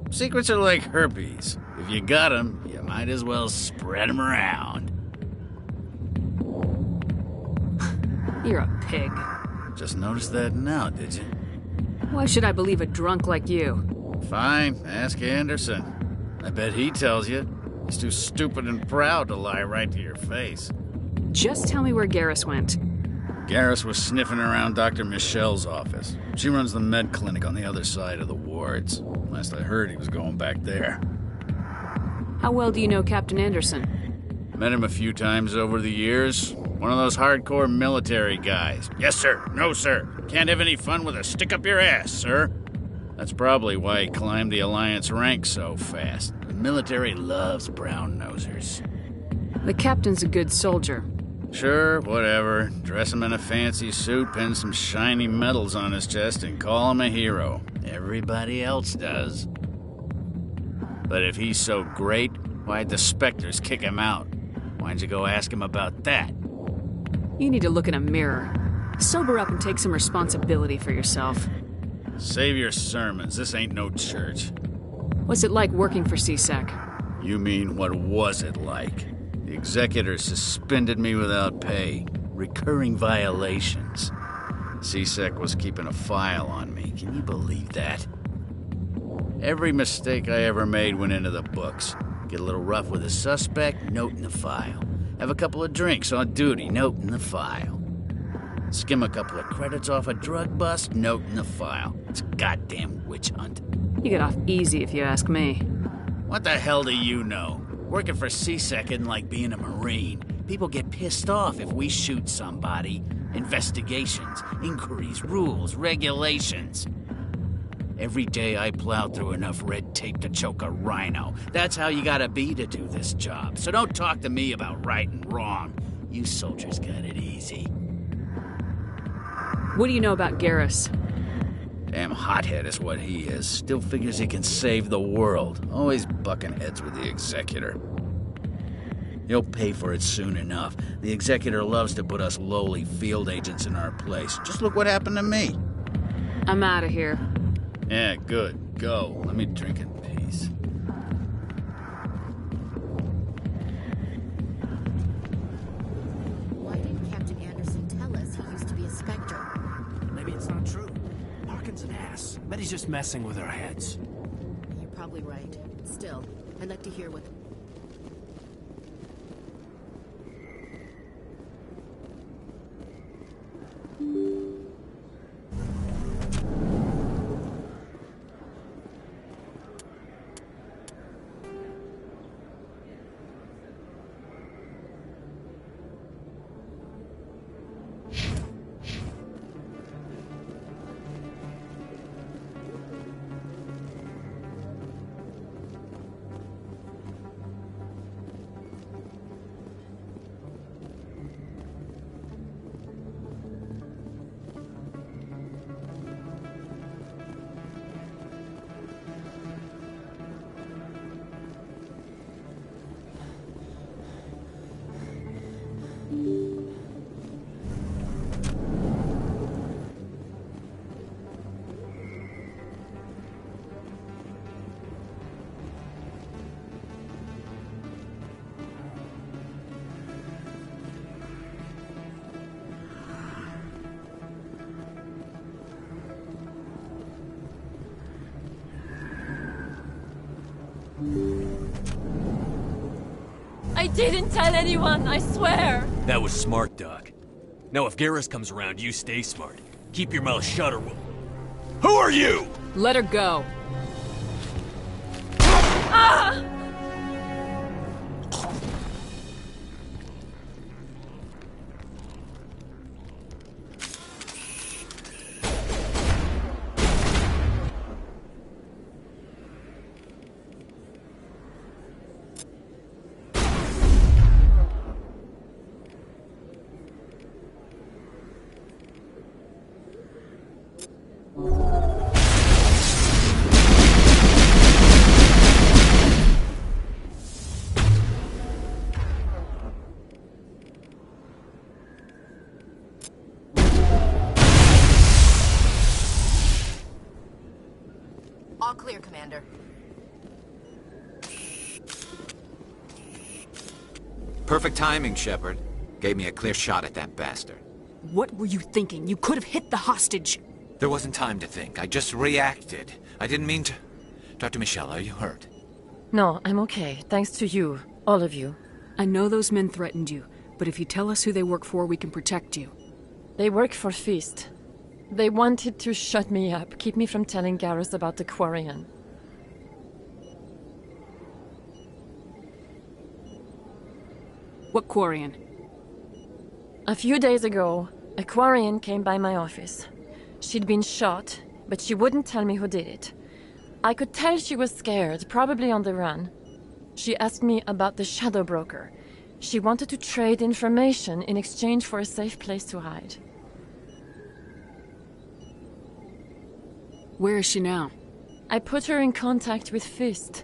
Secrets are like herpes. If you got them, you might as well spread them around. You're a pig. Just noticed that now, did you? Why should I believe a drunk like you? Fine, ask Anderson. I bet he tells you. He's too stupid and proud to lie right to your face. Just tell me where Garrus went. Garrus was sniffing around Dr. Michelle's office. She runs the med clinic on the other side of the wards. Last I heard, he was going back there. How well do you know Captain Anderson? Met him a few times over the years. One of those hardcore military guys. Yes, sir. No, sir. Can't have any fun with a stick up your ass, sir. That's probably why he climbed the Alliance ranks so fast. The military loves brown-nosers. The captain's a good soldier. Sure, whatever. Dress him in a fancy suit, pin some shiny medals on his chest, and call him a hero. Everybody else does. But if he's so great, why'd the Spectres kick him out? Why'd you go ask him about that? You need to look in a mirror. Sober up and take some responsibility for yourself. Save your sermons. This ain't no church. What's it like working for C-Sec? You mean, what was it like? The executors suspended me without pay. Recurring violations. C-Sec was keeping a file on me. Can you believe that? Every mistake I ever made went into the books. Get a little rough with a suspect, note in the file. Have a couple of drinks on duty, note in the file. Skim a couple of credits off a drug bust, note in the file. It's a goddamn witch hunt. You get off easy if you ask me. What the hell do you know? Working for C-Sec isn't like being a Marine. People get pissed off if we shoot somebody. Investigations, inquiries, rules, regulations. Every day I plow through enough red tape to choke a rhino. That's how you gotta be to do this job. So don't talk to me about right and wrong. You soldiers got it easy. What do you know about Garrus? Damn hothead is what he is. Still figures he can save the world. Always bucking heads with the Executor. He'll pay for it soon enough. The Executor loves to put us lowly field agents in our place. Just look what happened to me. I'm out of here. Yeah, good. Go. Let me drink in peace. Why didn't Captain Anderson tell us he used to be a Spectre? Maybe it's not true. Larkin's an ass. Bet he's just messing with our heads. You're probably right. Still, I'd like to hear what... I didn't tell anyone, I swear! That was smart, Doc. Now if Garrus comes around, you stay smart. Keep your mouth shut or we'll... Who are you? Let her go. Ah! All clear, Commander. Perfect timing, Shepard. Gave me a clear shot at that bastard. What were you thinking? You could have hit the hostage. There wasn't time to think. I just reacted. I didn't mean to... Dr. Michelle, are you hurt? No, I'm okay. Thanks to you. All of you. I know those men threatened you, but if you tell us who they work for, we can protect you. They work for Feast. They wanted to shut me up, keep me from telling Garrus about the Quarian. What Quarian? A few days ago, a Quarian came by my office. She'd been shot, but she wouldn't tell me who did it. I could tell she was scared, probably on the run. She asked me about the Shadow Broker. She wanted to trade information in exchange for a safe place to hide. Where is she now? I put her in contact with Fist.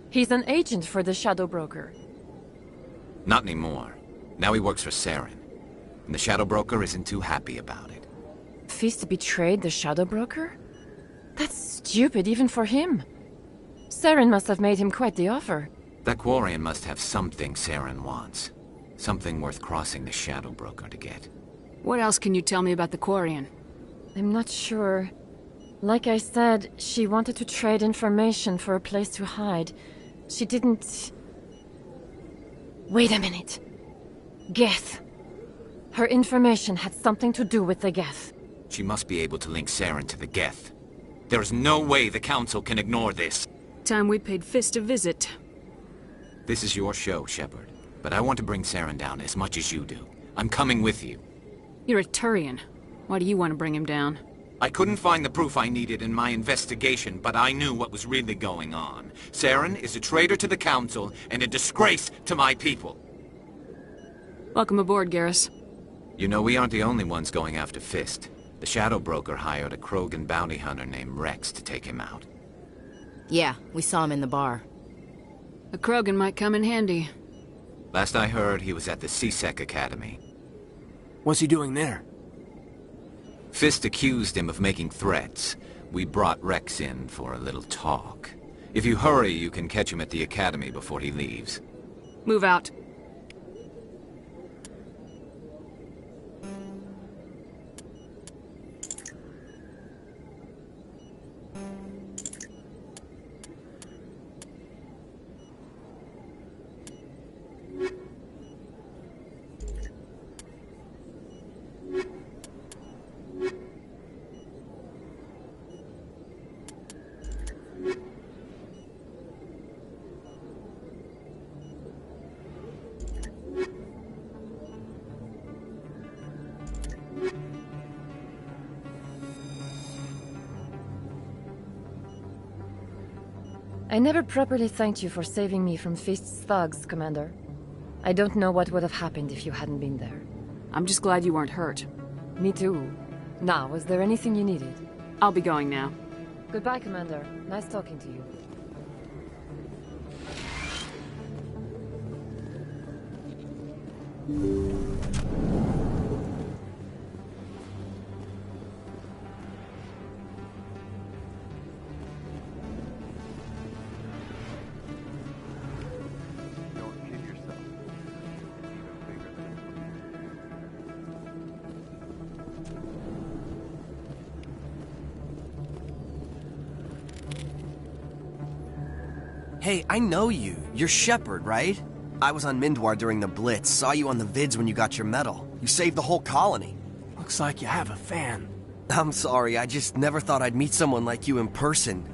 He's an agent for the Shadow Broker. Not anymore. Now he works for Saren. And the Shadow Broker isn't too happy about it. Fist betrayed the Shadow Broker? That's stupid even for him. Saren must have made him quite the offer. That Quarian must have something Saren wants. Something worth crossing the Shadow Broker to get. What else can you tell me about the Quarian? I'm not sure. Like I said, she wanted to trade information for a place to hide. She didn't... Wait a minute. Geth. Her information had something to do with the Geth. She must be able to link Saren to the Geth. There's no way the Council can ignore this. Time we paid Fist a visit. This is your show, Shepard. But I want to bring Saren down as much as you do. I'm coming with you. You're a Turian. Why do you want to bring him down? I couldn't find the proof I needed in my investigation, but I knew what was really going on. Saren is a traitor to the Council and a disgrace to my people. Welcome aboard, Garrus. You know, we aren't the only ones going after Fist. The Shadow Broker hired a Krogan bounty hunter named Rex to take him out. Yeah, we saw him in the bar. A Krogan might come in handy. Last I heard, he was at the C-Sec Academy. What's he doing there? Fist accused him of making threats. We brought Rex in for a little talk. If you hurry, you can catch him at the Academy before he leaves. Move out. I never properly thanked you for saving me from Fist's thugs, Commander. I don't know what would have happened if you hadn't been there. I'm just glad you weren't hurt. Me too. Now, was there anything you needed? I'll be going now. Goodbye, Commander. Nice talking to you. Hey, I know you. You're Shepard, right? I was on Mindwar during the Blitz, saw you on the vids when you got your medal. You saved the whole colony. Looks like you have a fan. I'm sorry, I just never thought I'd meet someone like you in person.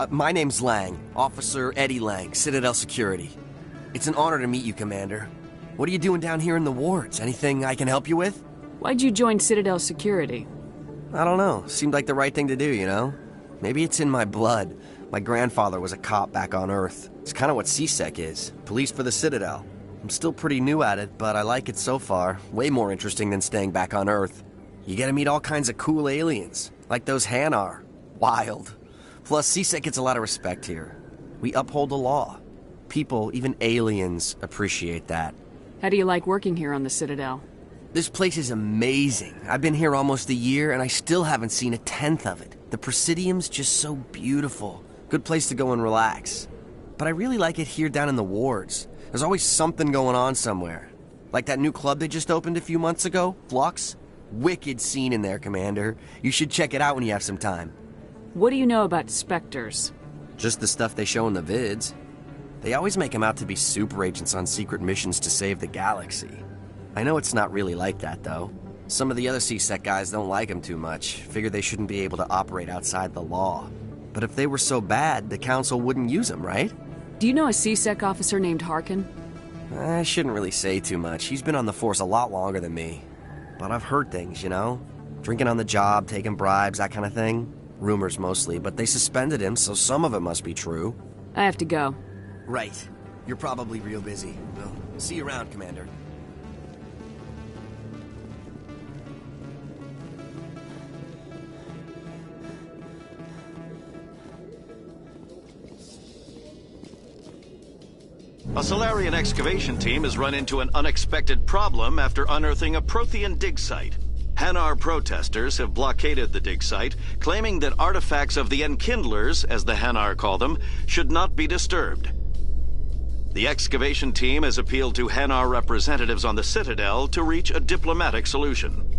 My name's Lang, Officer Eddie Lang, Citadel Security. It's an honor to meet you, Commander. What are you doing down here in the wards? Anything I can help you with? Why'd you join Citadel Security? I don't know. Seemed like the right thing to do, you know? Maybe it's in my blood. My grandfather was a cop back on Earth. It's kind of what C-Sec is. Police for the Citadel. I'm still pretty new at it, but I like it so far. Way more interesting than staying back on Earth. You get to meet all kinds of cool aliens, like those Hanar. Wild. Plus, C-Sec gets a lot of respect here. We uphold the law. People, even aliens, appreciate that. How do you like working here on the Citadel? This place is amazing. I've been here almost a year, and I still haven't seen a tenth of it. The Presidium's just so beautiful. Good place to go and relax. But I really like it here down in the wards. There's always something going on somewhere. Like that new club they just opened a few months ago, Flux. Wicked scene in there, Commander. You should check it out when you have some time. What do you know about Spectres? Just the stuff they show in the vids. They always make them out to be super agents on secret missions to save the galaxy. I know it's not really like that, though. Some of the other C-Sec guys don't like them too much. Figure they shouldn't be able to operate outside the law. But if they were so bad, the Council wouldn't use them, right? Do you know a C-Sec officer named Harkin? I shouldn't really say too much. He's been on the force a lot longer than me. But I've heard things, you know? Drinking on the job, taking bribes, that kind of thing. Rumors mostly, but they suspended him, so some of it must be true. I have to go. Right. You're probably real busy. Well, see you around, Commander. A Solarian excavation team has run into an unexpected problem after unearthing a Prothean dig site. Hanar protesters have blockaded the dig site, claiming that artifacts of the Enkindlers, as the Hanar call them, should not be disturbed. The excavation team has appealed to Hanar representatives on the Citadel to reach a diplomatic solution.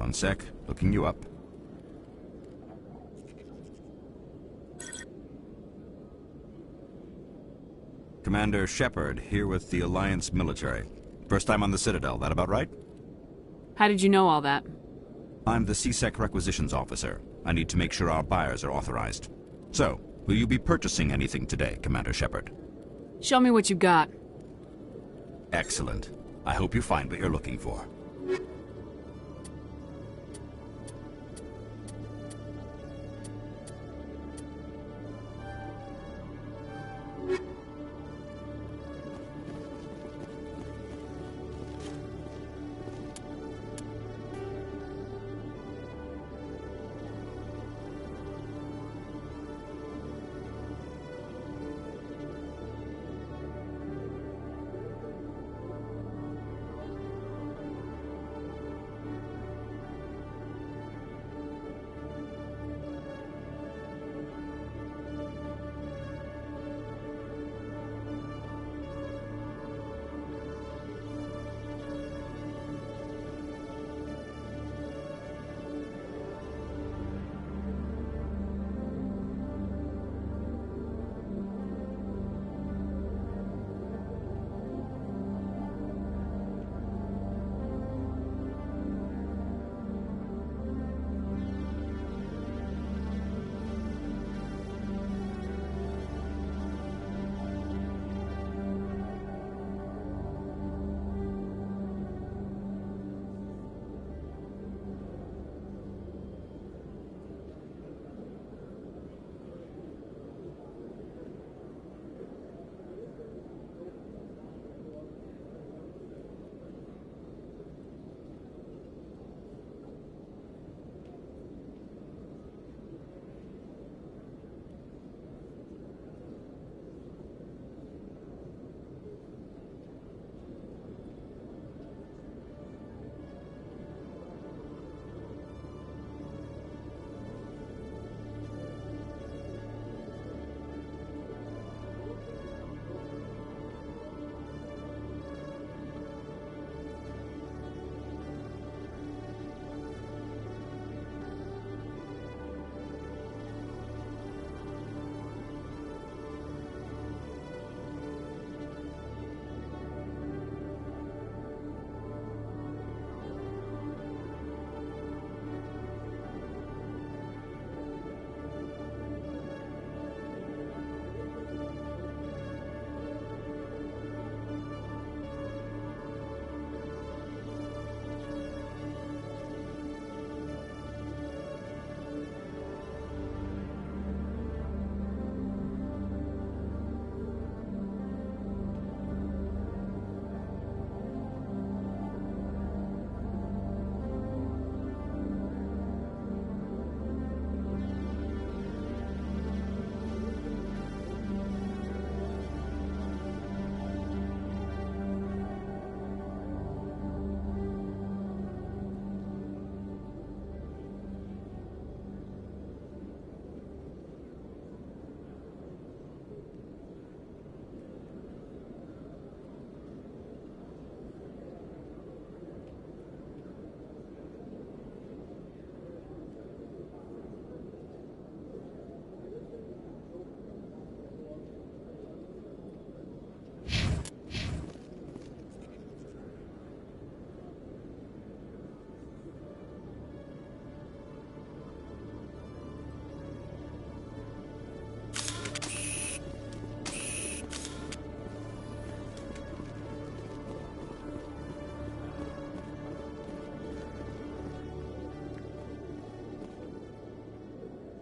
One sec, looking you up. Commander Shepard, here with the Alliance military. First time on the Citadel, that about right? How did you know all that? I'm the CSEC requisitions officer. I need to make sure our buyers are authorized. So, will you be purchasing anything today, Commander Shepard? Show me what you got. Excellent. I hope you find what you're looking for.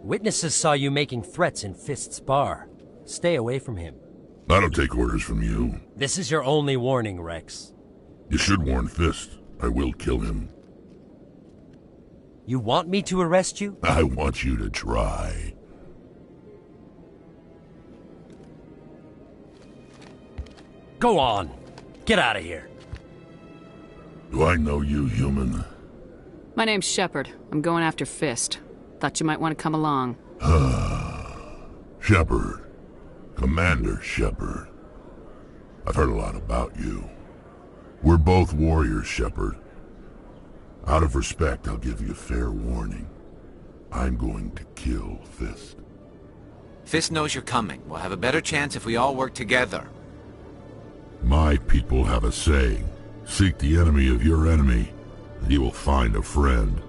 Witnesses saw you making threats in Fist's bar. Stay away from him. I don't take orders from you. This is your only warning, Rex. You should warn Fist. I will kill him. You want me to arrest you? I want you to try. Go on. Get out of here. Do I know you, human? My name's Shepard. I'm going after Fist. Thought you might want to come along. Shepard. Commander Shepard. I've heard a lot about you. We're both warriors, Shepard. Out of respect, I'll give you a fair warning. I'm going to kill Fist. Fist knows you're coming. We'll have a better chance if we all work together. My people have a saying. Seek the enemy of your enemy, and you will find a friend.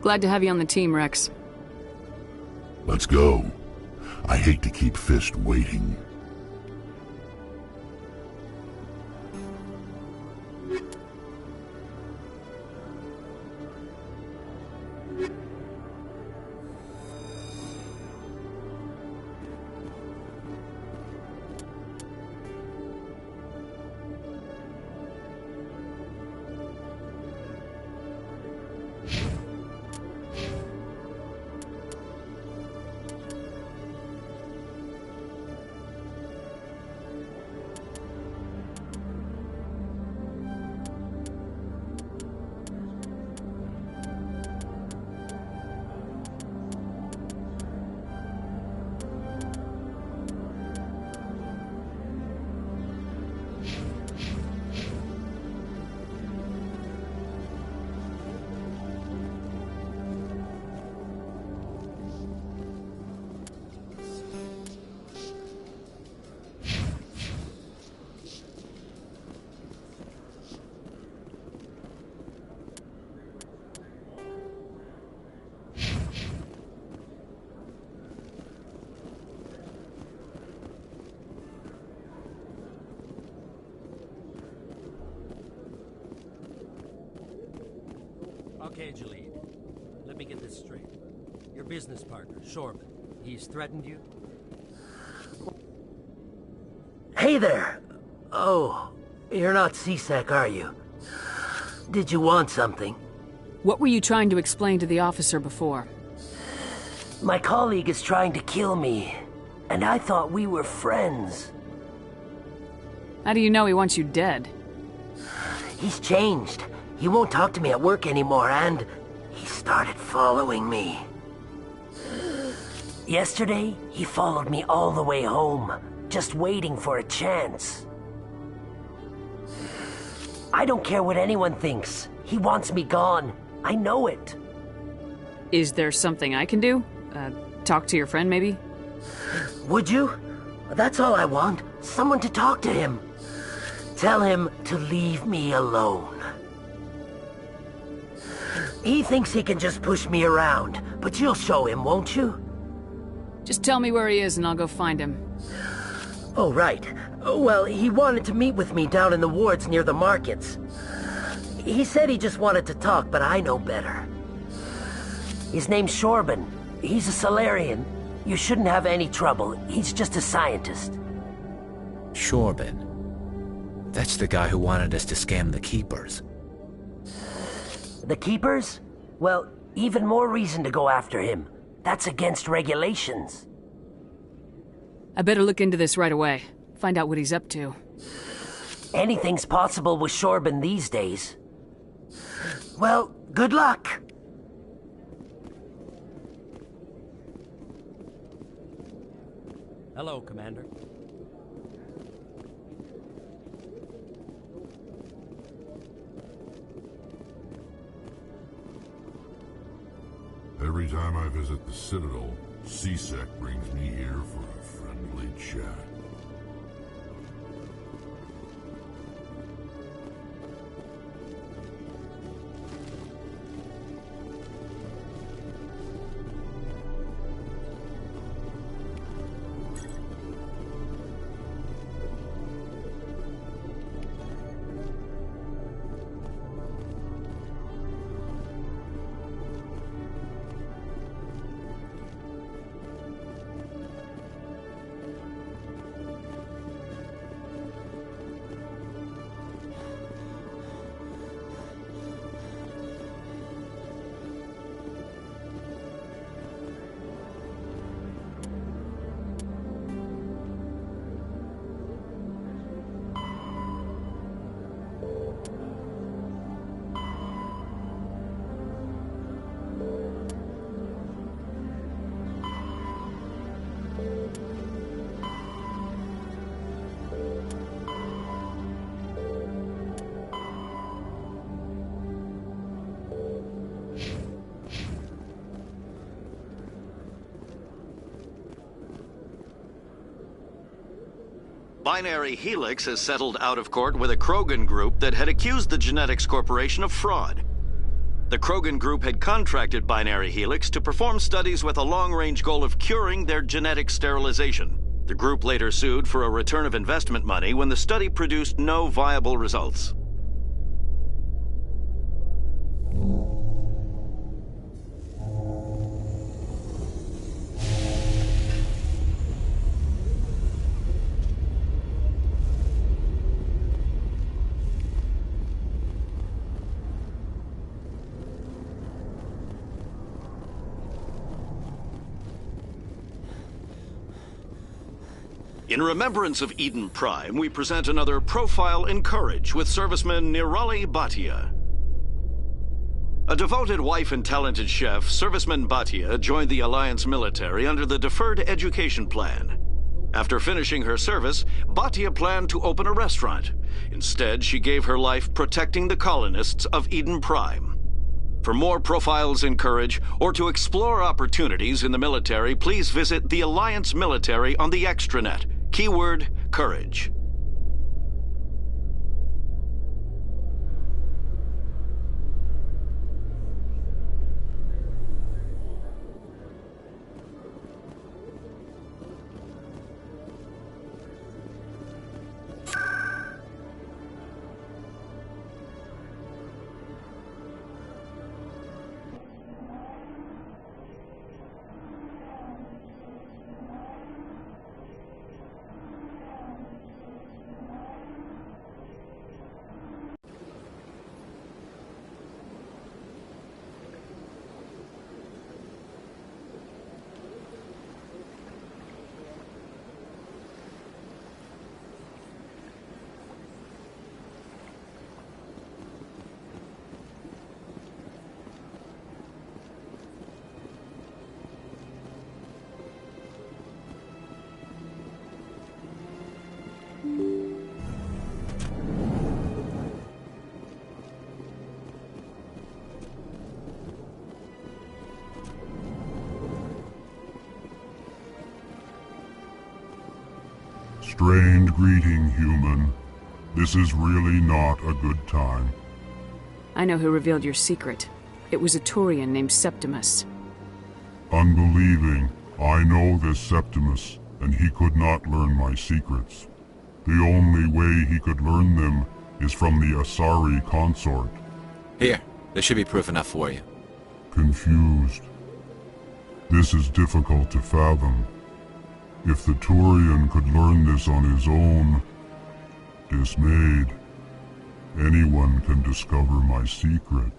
Glad to have you on the team, Rex. Let's go. I hate to keep Fist waiting. Okay, Jalid. Let me get this straight. Your business partner, Shorman, he's threatened you? Hey there! Oh, you're not C-Sec, are you? Did you want something? What were you trying to explain to the officer before? My colleague is trying to kill me, and I thought we were friends. How do you know he wants you dead? He's changed. He won't talk to me at work anymore, and he started following me. Yesterday, he followed me all the way home, just waiting for a chance. I don't care what anyone thinks. He wants me gone. I know it. Is there something I can do? Talk to your friend, maybe? Would you? That's all I want. Someone to talk to him. Tell him to leave me alone. He thinks he can just push me around, but you'll show him, won't you? Just tell me where he is and I'll go find him. Oh, right. Well, he wanted to meet with me down in the wards near the markets. He said he just wanted to talk, but I know better. His name's Shorban. He's a Solarian. You shouldn't have any trouble. He's just a scientist. Shorban. That's the guy who wanted us to scam the Keepers. The Keepers? Well, even more reason to go after him. That's against regulations. I better look into this right away. Find out what he's up to. Anything's possible with Shorban these days. Well, good luck. Hello, Commander. Every time I visit the Citadel, C-Sec brings me here for a friendly chat. Binary Helix has settled out of court with a Krogan group that had accused the Genetics Corporation of fraud. The Krogan group had contracted Binary Helix to perform studies with a long-range goal of curing their genetic sterilization. The group later sued for a return of investment money when the study produced no viable results. In remembrance of Eden Prime, we present another profile in courage with serviceman Nirali Bhatia. A devoted wife and talented chef, serviceman Bhatia joined the Alliance military under the Deferred Education Plan. After finishing her service, Bhatia planned to open a restaurant. Instead, she gave her life protecting the colonists of Eden Prime. For more profiles in courage, or to explore opportunities in the military, please visit the Alliance military on the extranet. Keyword, courage. Strained greeting, human. This is really not a good time. I know who revealed your secret. It was a Turian named Septimus. Unbelieving. I know this Septimus, and he could not learn my secrets. The only way he could learn them is from the Asari consort. Here, there should be proof enough for you. Confused. This is difficult to fathom. If the Turian could learn this on his own, dismayed, anyone can discover my secret.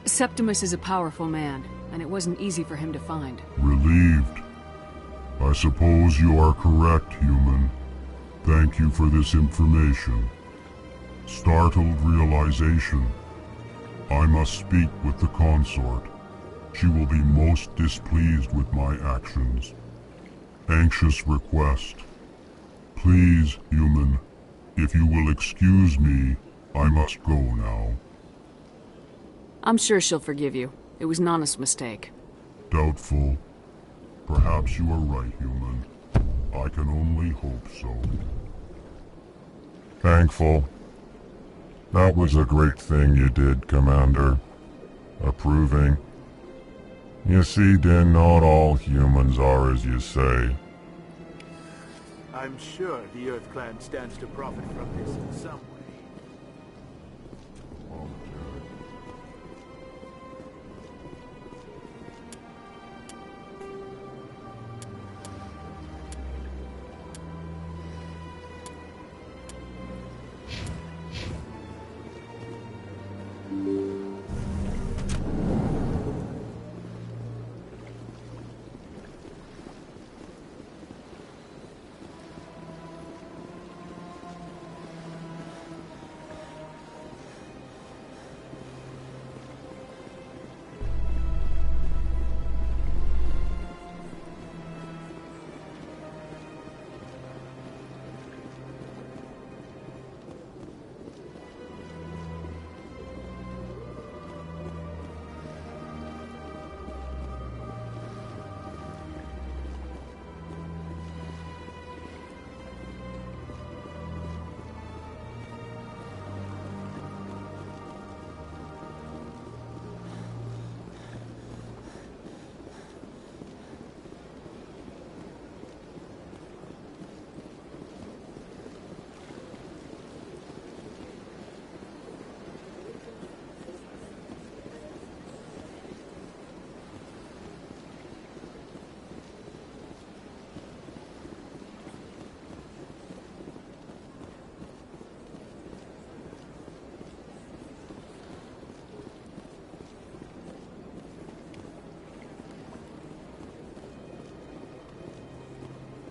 Septimus is a powerful man, and it wasn't easy for him to find. Relieved. I suppose you are correct, human. Thank you for this information. Startled realization. I must speak with the consort. She will be most displeased with my actions. Anxious request. Please, human, if you will excuse me, I must go now. I'm sure she'll forgive you. It was an honest mistake. Doubtful. Perhaps you are right, human. I can only hope so. Thankful. That was a great thing you did, Commander. Approving. You see, then, not all humans are as you say. I'm sure the Earth Clan stands to profit from this in some way.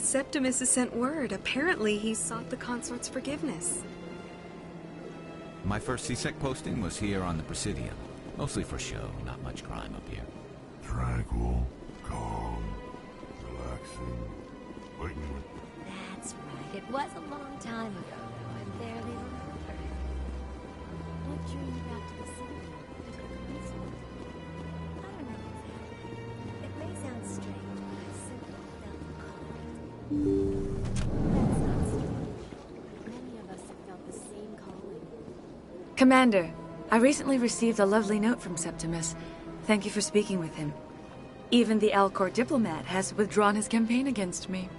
Septimus has sent word. Apparently, he sought the consort's forgiveness. My first CSEC posting was here on the Presidium. Mostly for show, not much crime up here. Tranquil, calm, relaxing. Wait a minute. That's right. It was a long time ago, though. I barely remember. What drew you back to the city? Into the consort? I don't know exactly. It may sound strange, but I simply felt the calling. That's not strange. Many of us have felt the same calling. Commander, I recently received a lovely note from Septimus. Thank you for speaking with him. Even the Alcor diplomat has withdrawn his campaign against me.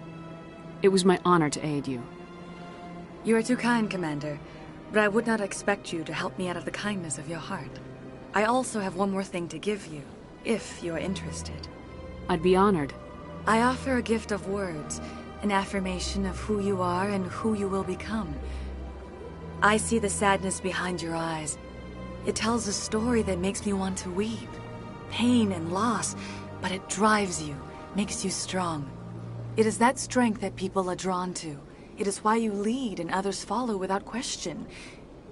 It was my honor to aid you. You are too kind, Commander, but I would not expect you to help me out of the kindness of your heart. I also have one more thing to give you, if you are interested. I'd be honored. I offer a gift of words, an affirmation of who you are and who you will become. I see the sadness behind your eyes. It tells a story that makes me want to weep. Pain and loss, but it drives you, makes you strong. It is that strength that people are drawn to. It is why you lead and others follow without question.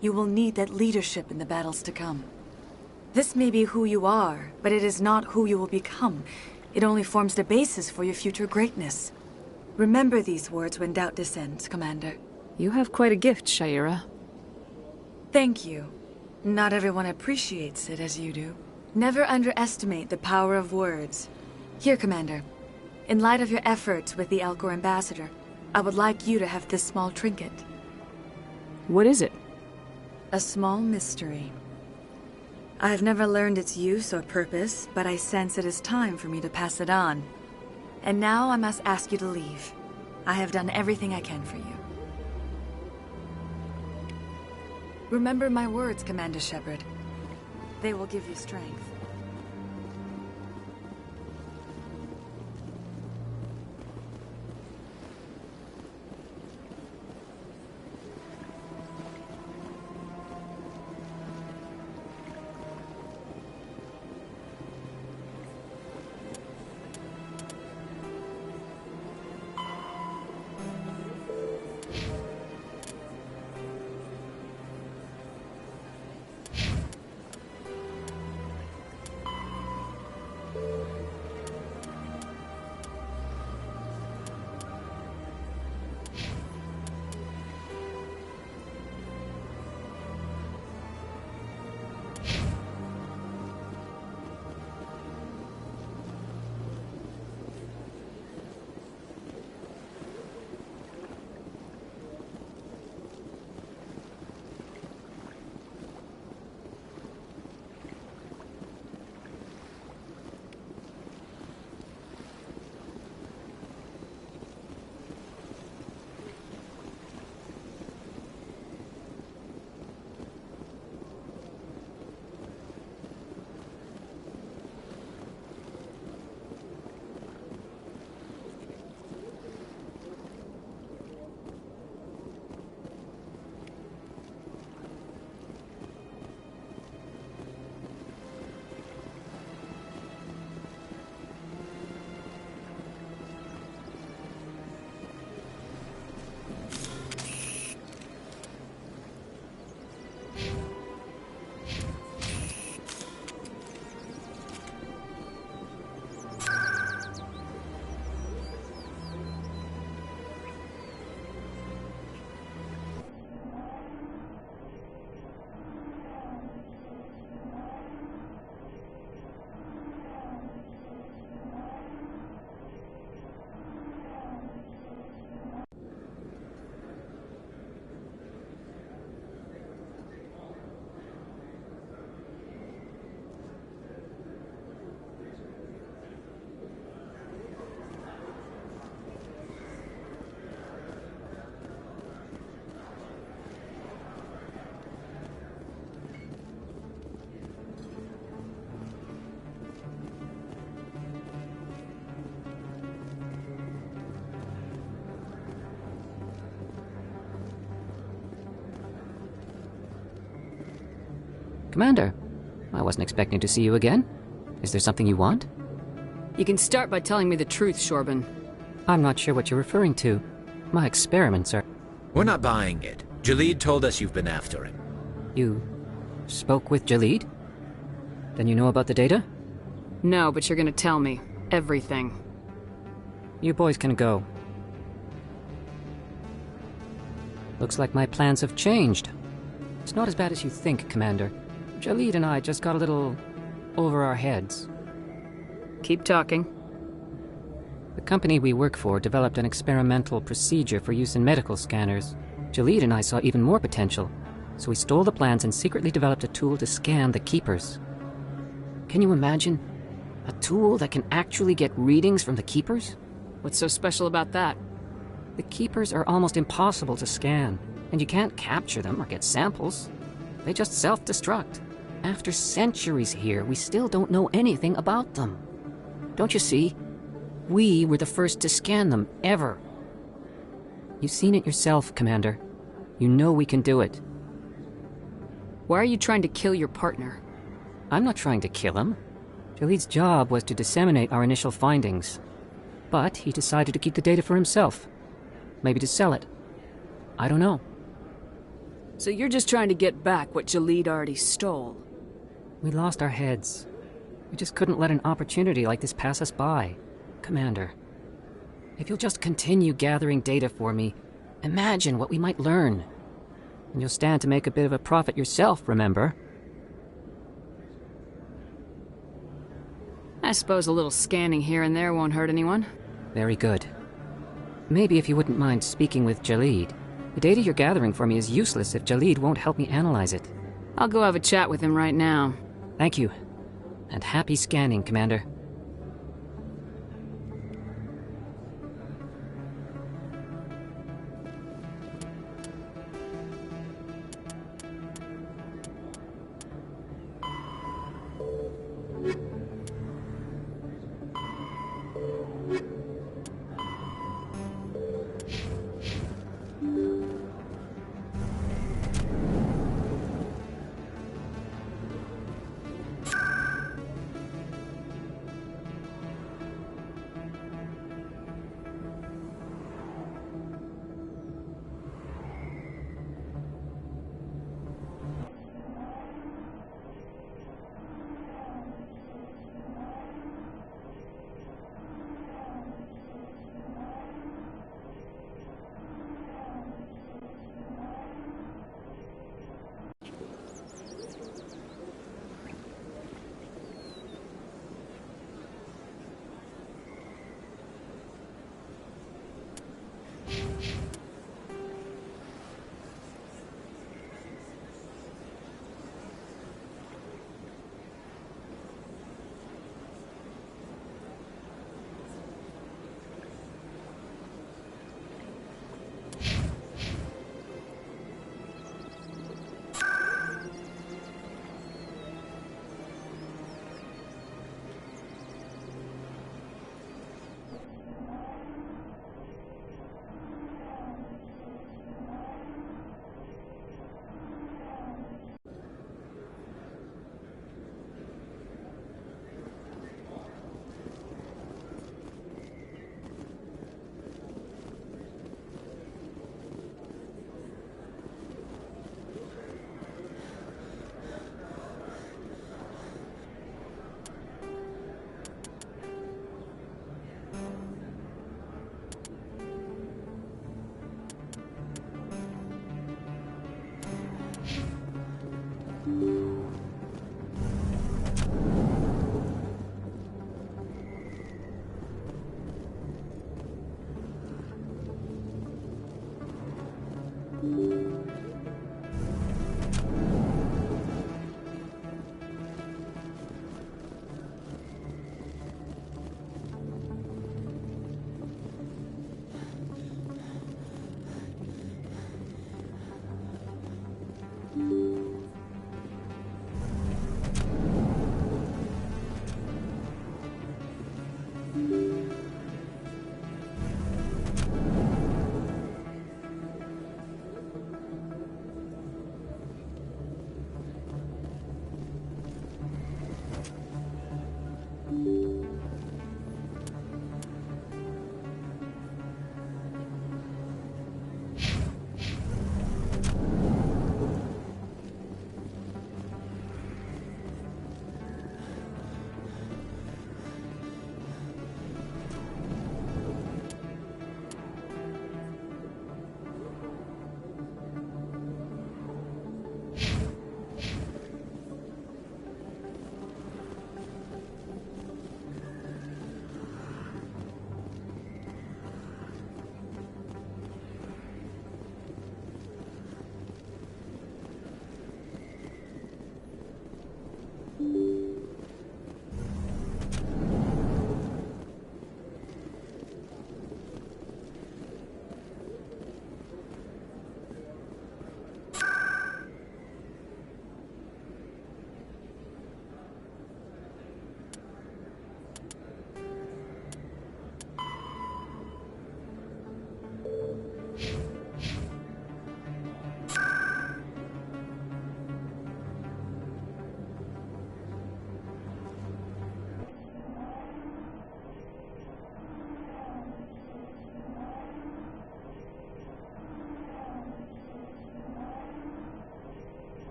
You will need that leadership in the battles to come. This may be who you are, but it is not who you will become. It only forms the basis for your future greatness. Remember these words when doubt descends, Commander. You have quite a gift, Shaira. Thank you. Not everyone appreciates it as you do. Never underestimate the power of words. Here, Commander. In light of your efforts with the Alcor ambassador, I would like you to have this small trinket. What is it? A small mystery. I have never learned its use or purpose, but I sense it is time for me to pass it on. And now I must ask you to leave. I have done everything I can for you. Remember my words, Commander Shepard. They will give you strength. Commander, I wasn't expecting to see you again. Is there something you want? You can start by telling me the truth, Shorban. I'm not sure what you're referring to. My experiments are... We're not buying it. Jalid told us you've been after him. You spoke with Jalid? Then you know about the data? No, but you're gonna tell me. Everything. You boys can go. Looks like my plans have changed. It's not as bad as you think, Commander. Jalid and I just got a little... over our heads. Keep talking. The company we work for developed an experimental procedure for use in medical scanners. Jalid and I saw even more potential, so we stole the plans and secretly developed a tool to scan the Keepers. Can you imagine? A tool that can actually get readings from the Keepers? What's so special about that? The Keepers are almost impossible to scan, and you can't capture them or get samples. They just self-destruct. After centuries here, we still don't know anything about them. Don't you see? We were the first to scan them, ever. You've seen it yourself, Commander. You know we can do it. Why are you trying to kill your partner? I'm not trying to kill him. Jalid's job was to disseminate our initial findings. But he decided to keep the data for himself. Maybe to sell it. I don't know. So you're just trying to get back what Jalid already stole? We lost our heads. We just couldn't let an opportunity like this pass us by. Commander, if you'll just continue gathering data for me, imagine what we might learn. And you'll stand to make a bit of a profit yourself, remember? I suppose a little scanning here and there won't hurt anyone. Very good. Maybe if you wouldn't mind speaking with Jalid. The data you're gathering for me is useless if Jalid won't help me analyze it. I'll go have a chat with him right now. Thank you. And happy scanning, Commander.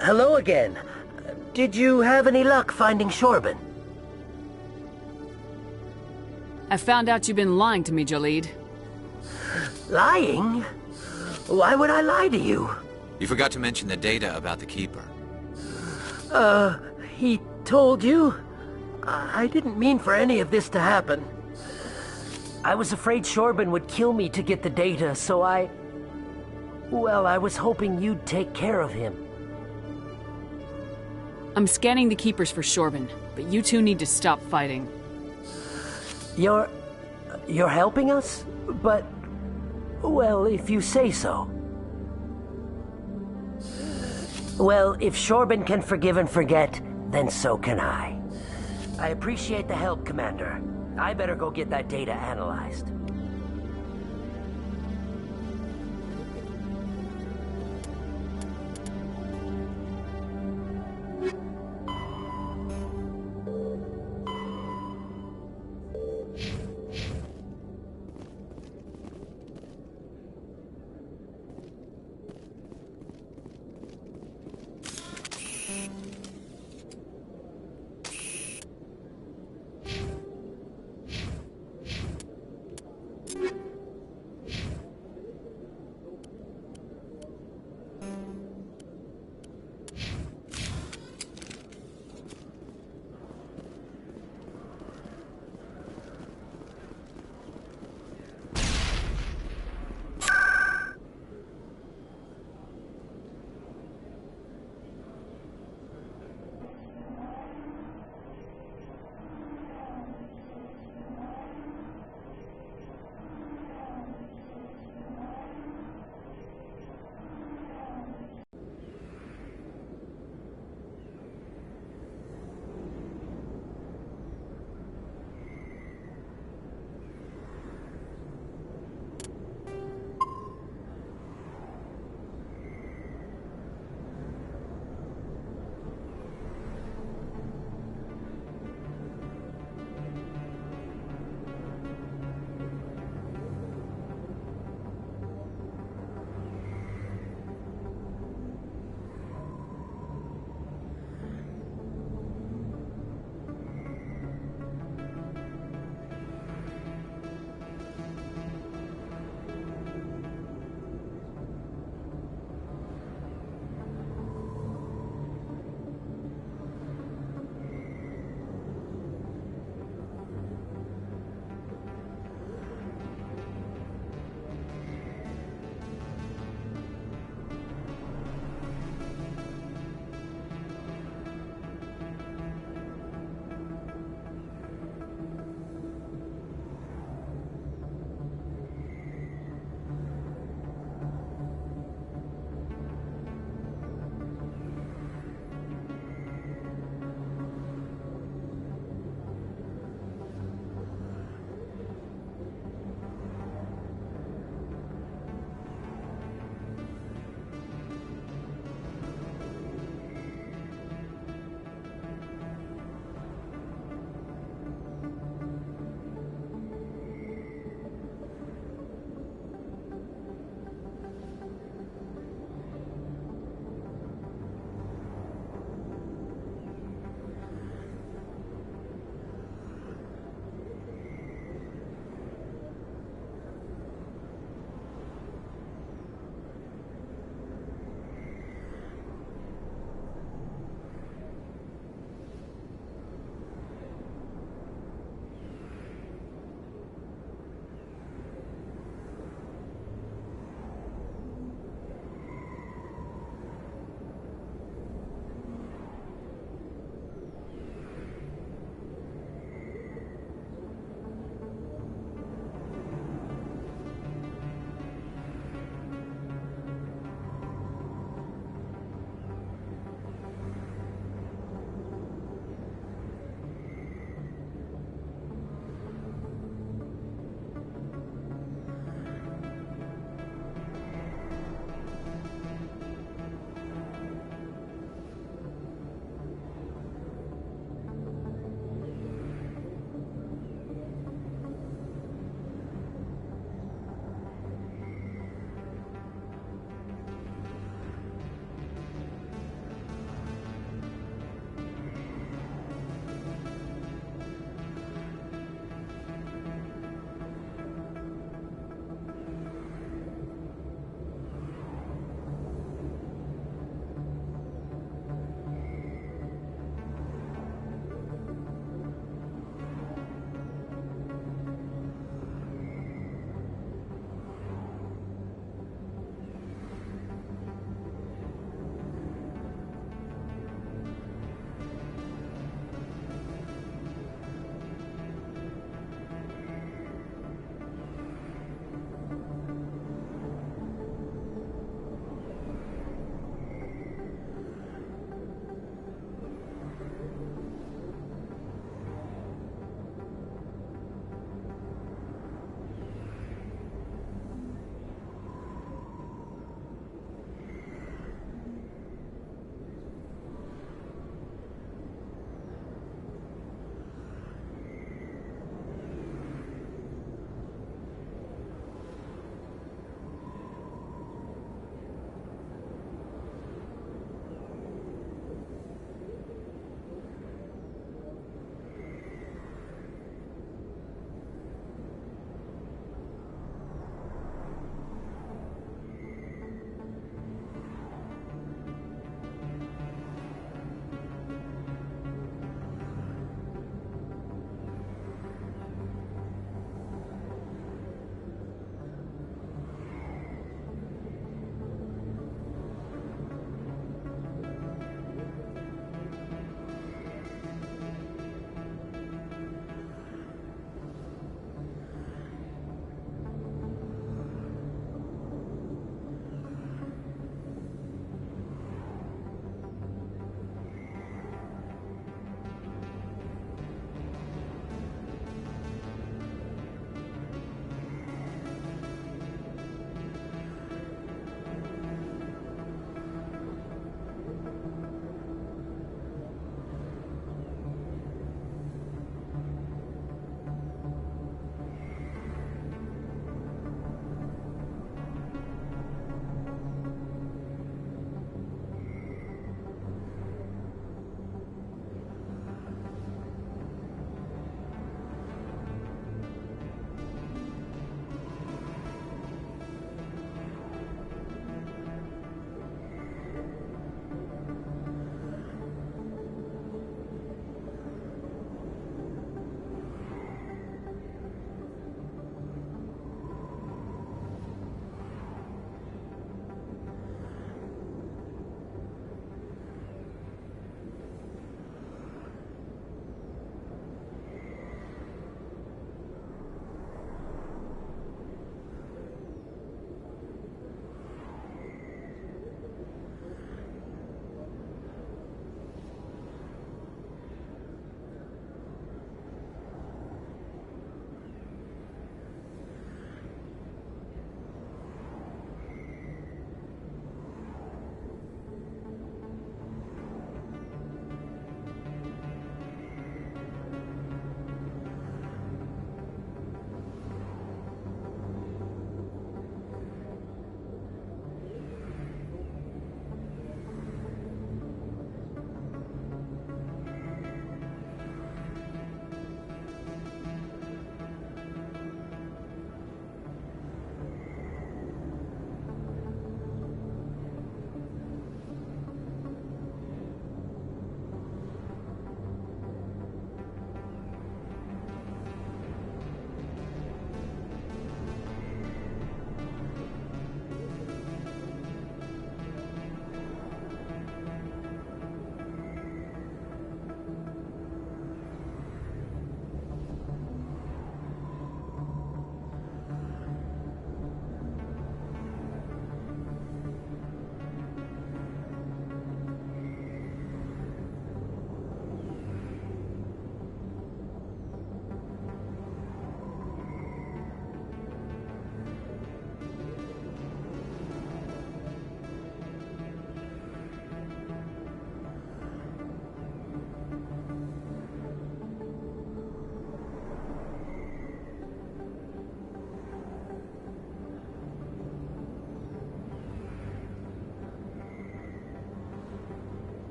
Hello again. Did you have any luck finding Shorben? I found out you've been lying to me, Jalid. Lying? Why would I lie to you? You forgot to mention the data about the Keeper. He told you? I didn't mean for any of this to happen. I was afraid Shorben would kill me to get the data, so well, I was hoping you'd take care of him. I'm scanning the Keepers for Shorben, but you two need to stop fighting. You're helping us? But, well, if you say so. Well, if Shorben can forgive and forget, then so can I. I appreciate the help, Commander. I better go get that data analyzed.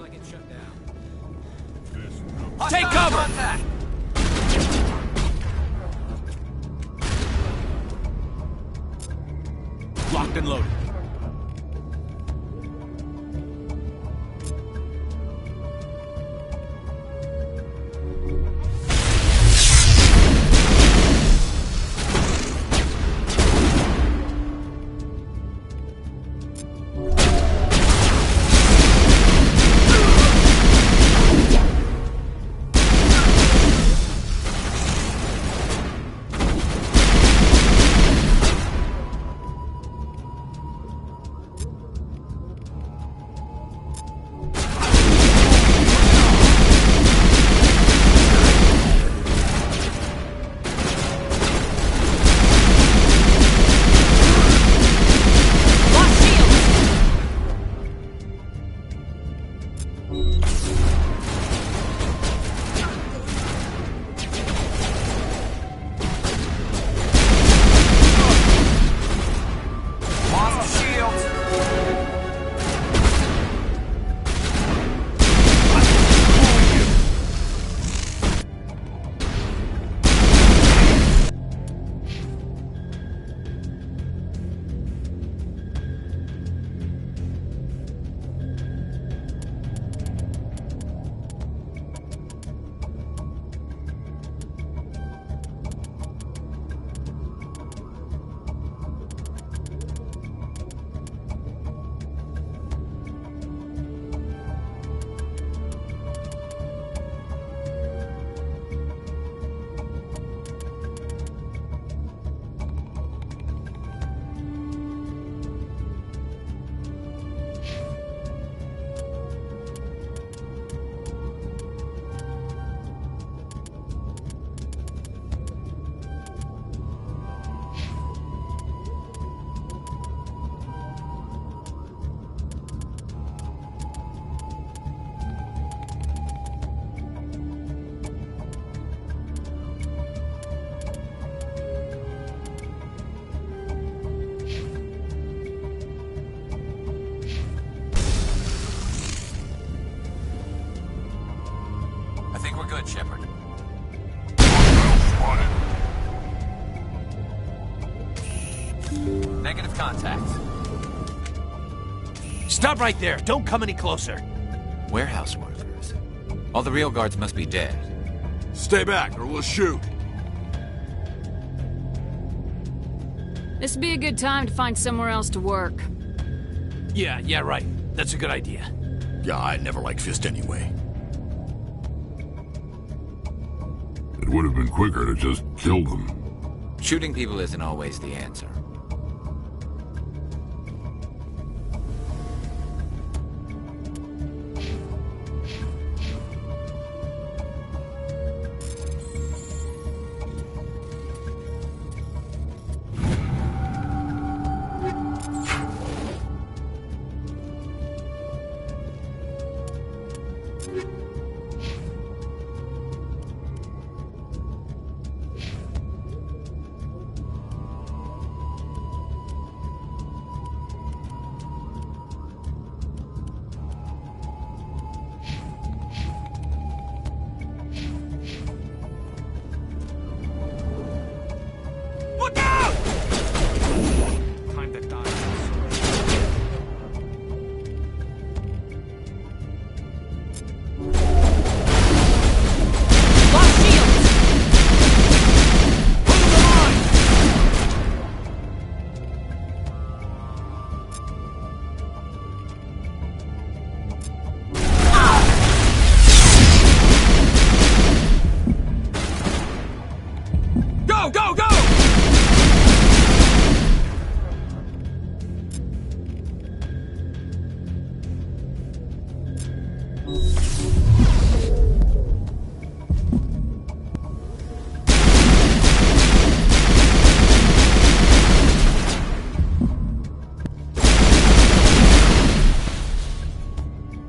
like it's shut down. Take cover! Locked and loaded. Good, Shepard. Negative contact. Stop right there. Don't come any closer. Warehouse workers. All the real guards must be dead. Stay back or we'll shoot. This would be a good time to find somewhere else to work. Yeah, right. That's a good idea. Yeah, I never liked Fist anyway. It would have been quicker to just kill them. Shooting people isn't always the answer.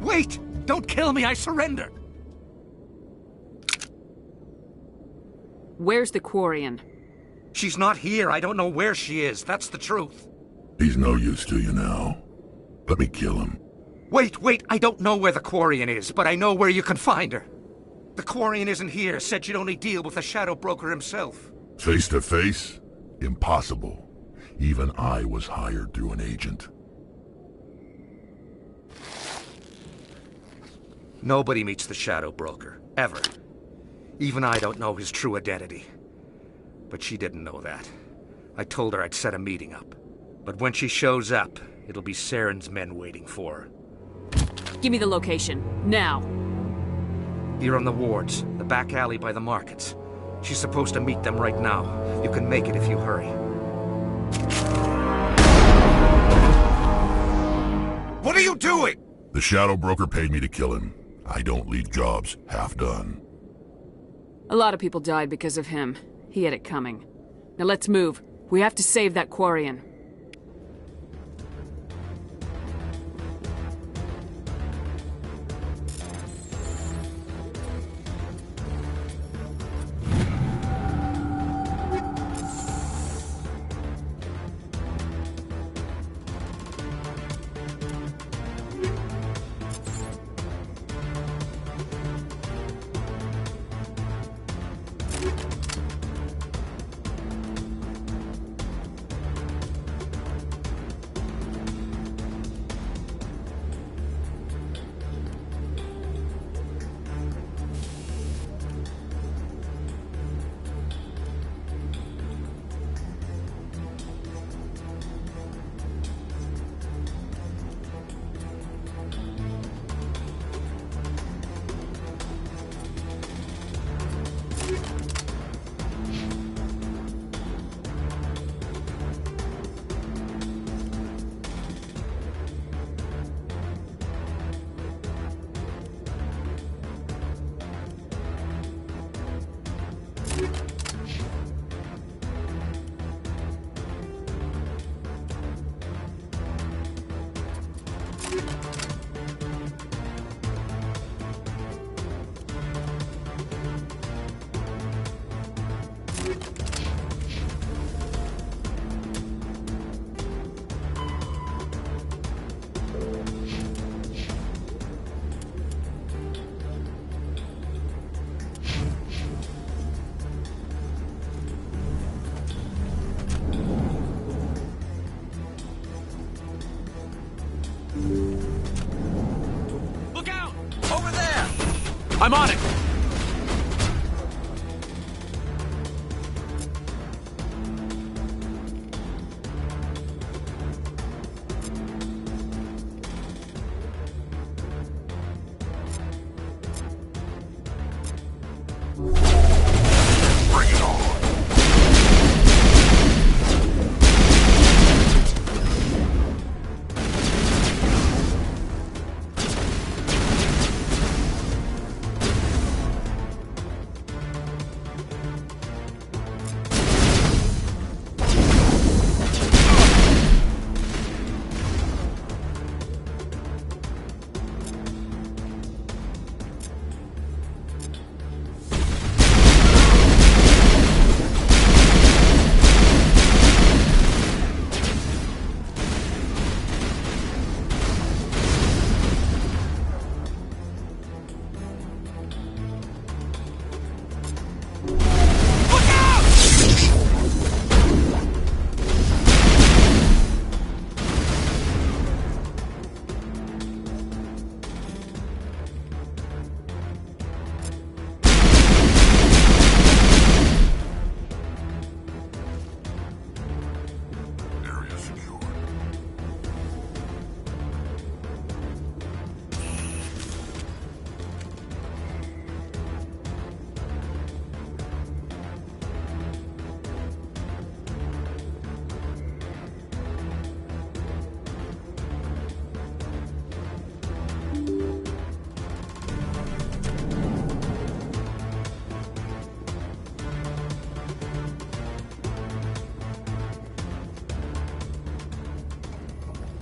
Wait! Don't kill me, I surrender! Where's the Quarian? She's not here. I don't know where she is. That's the truth. He's no use to you now. Let me kill him. Wait, I don't know where the Quarian is, but I know where you can find her. The Quarian isn't here, said she'd only deal with the Shadow Broker himself. Face to face? Impossible. Even I was hired through an agent. Nobody meets the Shadow Broker, ever. Even I don't know his true identity. But she didn't know that. I told her I'd set a meeting up. But when she shows up, it'll be Saren's men waiting for her. Give me the location, now. Here on the wards, the back alley by the markets. She's supposed to meet them right now. You can make it if you hurry. What are you doing? The Shadow Broker paid me to kill him. I don't leave jobs half done. A lot of people died because of him. He had it coming. Now let's move. We have to save that Quarian. I'm on it!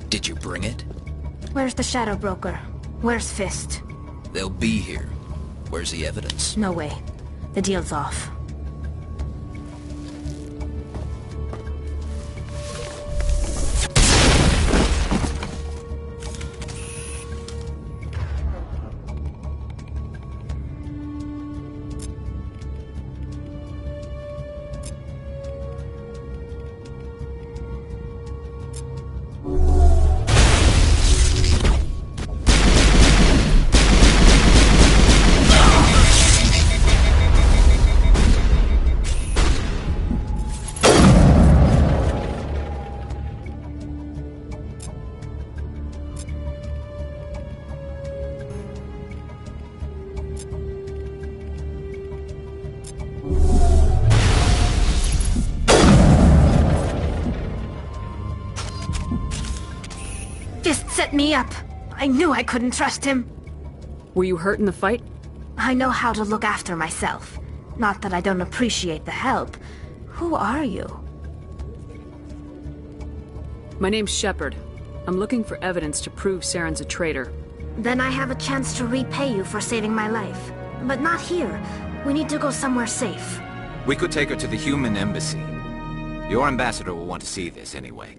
Did you bring it? Where's the Shadow Broker? Where's Fist? They'll be here. Where's the evidence? No way. The deal's off. set me up. I knew I couldn't trust him. Were you hurt in the fight? I know how to look after myself. Not that I don't appreciate the help. Who are you? My name's Shepard. I'm looking for evidence to prove Saren's a traitor. Then I have a chance to repay you for saving my life. But not here. We need to go somewhere safe. We could take her to the human embassy. Your ambassador will want to see this anyway.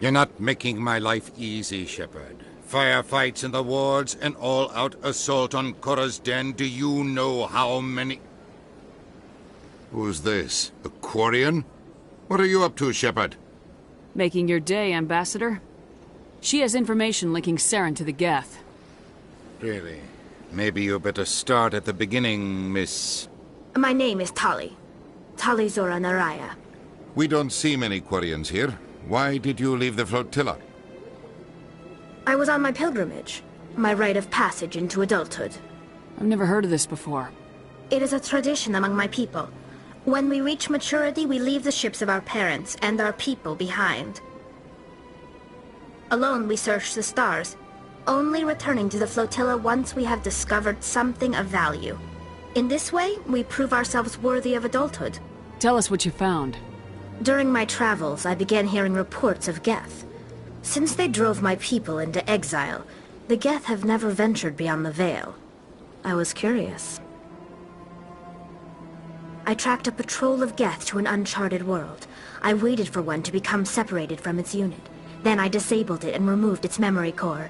You're not making my life easy, Shepard. Firefights in the wards, an all-out assault on Korra's den. Do you know how many... Who's this? A Quarian? What are you up to, Shepard? Making your day, Ambassador. She has information linking Saren to the Geth. Really? Maybe you better start at the beginning, Miss... My name is Tali. Tali Zora Naraya. We don't see many Quarians here. Why did you leave the flotilla? I was on my pilgrimage. My rite of passage into adulthood. I've never heard of this before. It is a tradition among my people. When we reach maturity, we leave the ships of our parents and our people behind. Alone, we search the stars, only returning to the flotilla once we have discovered something of value. In this way, we prove ourselves worthy of adulthood. Tell us what you found. During my travels, I began hearing reports of Geth. Since they drove my people into exile, the Geth have never ventured beyond the Veil. I was curious. I tracked a patrol of Geth to an uncharted world. I waited for one to become separated from its unit. Then I disabled it and removed its memory core.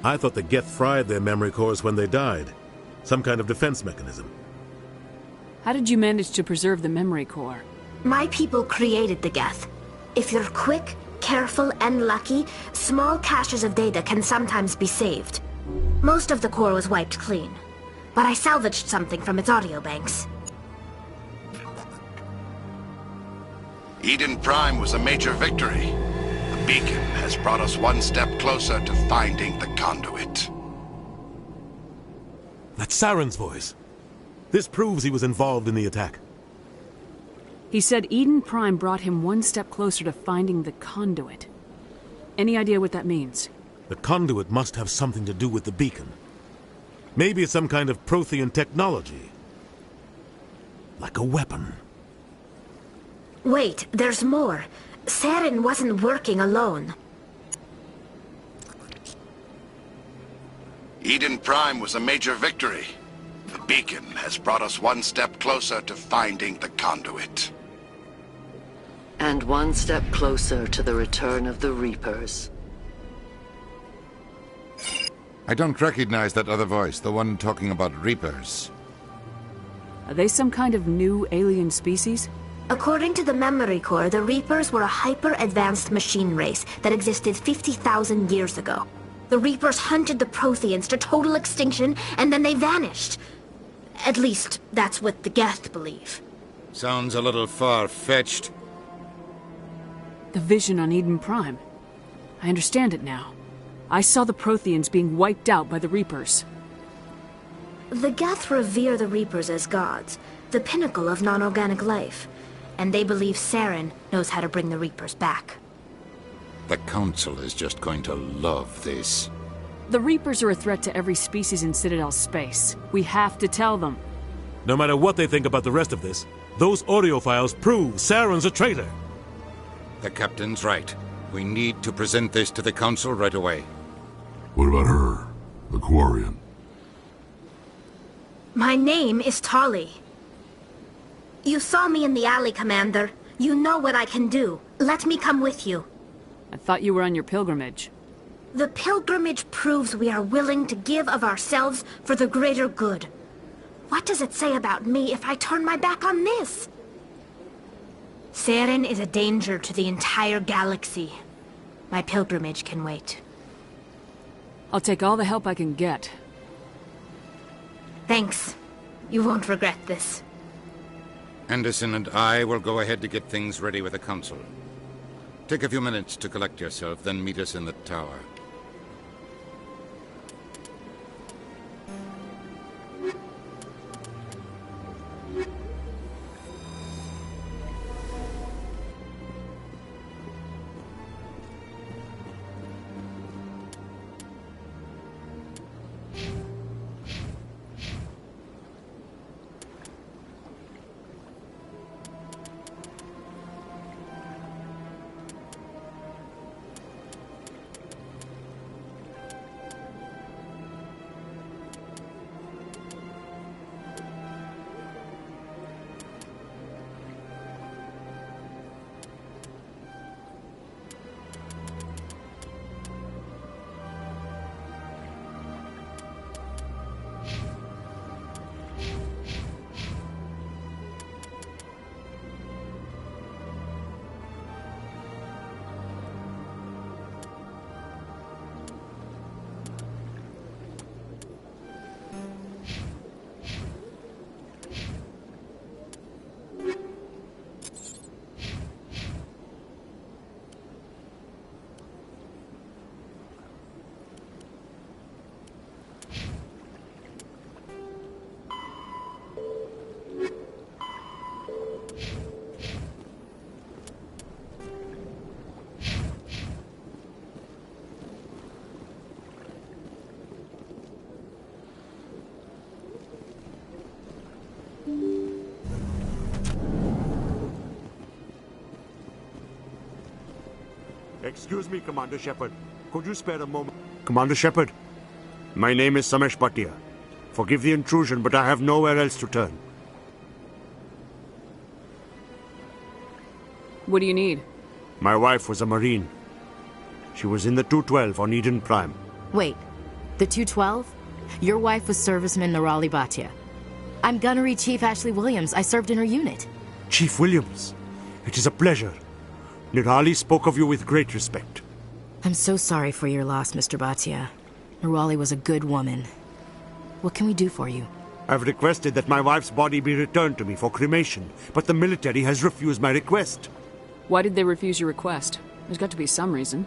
I thought the Geth fried their memory cores when they died. Some kind of defense mechanism. How did you manage to preserve the memory core? My people created the Geth. If you're quick, careful, and lucky, small caches of data can sometimes be saved. Most of the core was wiped clean, but I salvaged something from its audio banks. Eden Prime was a major victory. The beacon has brought us one step closer to finding the conduit. That's Saren's voice. This proves he was involved in the attack. He said Eden Prime brought him one step closer to finding the conduit. Any idea what that means? The conduit must have something to do with the beacon. Maybe it's some kind of Prothean technology. Like a weapon. Wait, there's more. Saren wasn't working alone. Eden Prime was a major victory. The beacon has brought us one step closer to finding the conduit. And one step closer to the return of the Reapers. I don't recognize that other voice, the one talking about Reapers. Are they some kind of new alien species? According to the memory core, the Reapers were a hyper-advanced machine race that existed 50,000 years ago. The Reapers hunted the Protheans to total extinction, and then they vanished. At least, that's what the Geth believe. Sounds a little far-fetched. The vision on Eden Prime. I understand it now. I saw the Protheans being wiped out by the Reapers. The Geth revere the Reapers as gods, the pinnacle of non-organic life. And they believe Saren knows how to bring the Reapers back. The Council is just going to love this. The Reapers are a threat to every species in Citadel space. We have to tell them. No matter what they think about the rest of this, those audio files prove Saren's a traitor. The Captain's right. We need to present this to the Council right away. What about her? The Quarian? My name is Tali. You saw me in the alley, Commander. You know what I can do. Let me come with you. I thought you were on your pilgrimage. The pilgrimage proves we are willing to give of ourselves for the greater good. What does it say about me if I turn my back on this? Saren is a danger to the entire galaxy. My pilgrimage can wait. I'll take all the help I can get. Thanks. You won't regret this. Anderson and I will go ahead to get things ready with the Council. Take a few minutes to collect yourself, then meet us in the tower. Excuse me, Commander Shepard. Could you spare a moment? Commander Shepard, my name is Samesh Bhatia. Forgive the intrusion, but I have nowhere else to turn. What do you need? My wife was a Marine. She was in the 212 on Eden Prime. Wait, the 212? Your wife was Serviceman Nirali Bhatia. I'm Gunnery Chief Ashley Williams. I served in her unit. Chief Williams, it is a pleasure. Nirali spoke of you with great respect. I'm so sorry for your loss, Mr. Bhatia. Nirali was a good woman. What can we do for you? I've requested that my wife's body be returned to me for cremation, but the military has refused my request. Why did they refuse your request? There's got to be some reason.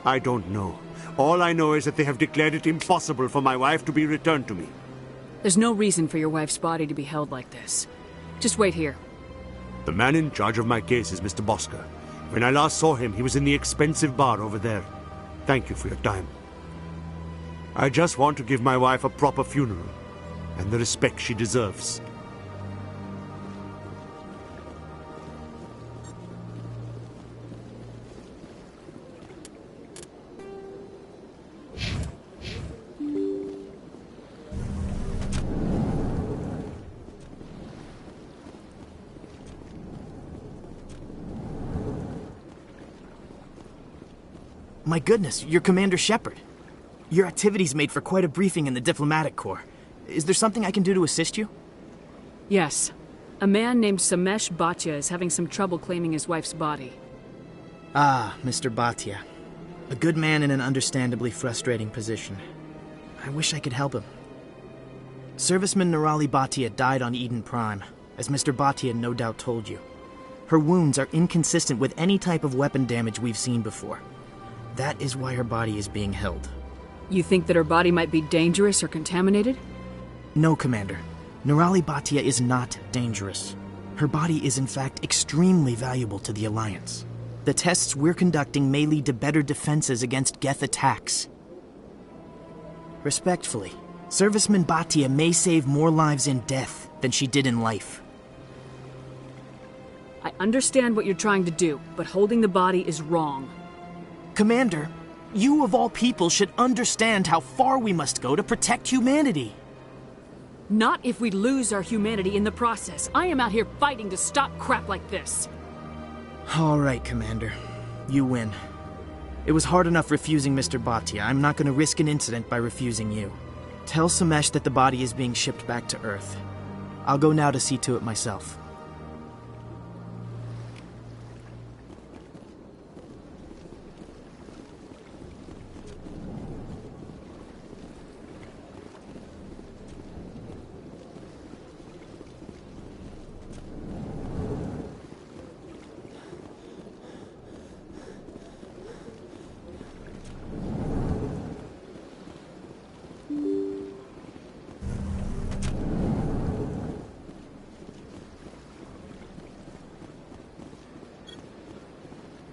I don't know. All I know is that they have declared it impossible for my wife to be returned to me. There's no reason for your wife's body to be held like this. Just wait here. The man in charge of my case is Mr. Bosker. When I last saw him, he was in the expensive bar over there. Thank you for your time. I just want to give my wife a proper funeral, and the respect she deserves. My goodness, you're Commander Shepard. Your activities made for quite a briefing in the Diplomatic Corps. Is there something I can do to assist you? Yes. A man named Samesh Bhatia is having some trouble claiming his wife's body. Ah, Mr. Bhatia. A good man in an understandably frustrating position. I wish I could help him. Serviceman Nirali Bhatia died on Eden Prime, as Mr. Bhatia no doubt told you. Her wounds are inconsistent with any type of weapon damage we've seen before. That is why her body is being held. You think that her body might be dangerous or contaminated? No, Commander. Nirali Bhatia is not dangerous. Her body is in fact extremely valuable to the Alliance. The tests we're conducting may lead to better defenses against Geth attacks. Respectfully, Serviceman Bhatia may save more lives in death than she did in life. I understand what you're trying to do, but holding the body is wrong. Commander, you of all people should understand how far we must go to protect humanity. Not if we lose our humanity in the process. I am out here fighting to stop crap like this. All right, Commander. You win. It was hard enough refusing Mr. Bhatia. I'm not going to risk an incident by refusing you. Tell Samesh that the body is being shipped back to Earth. I'll go now to see to it myself.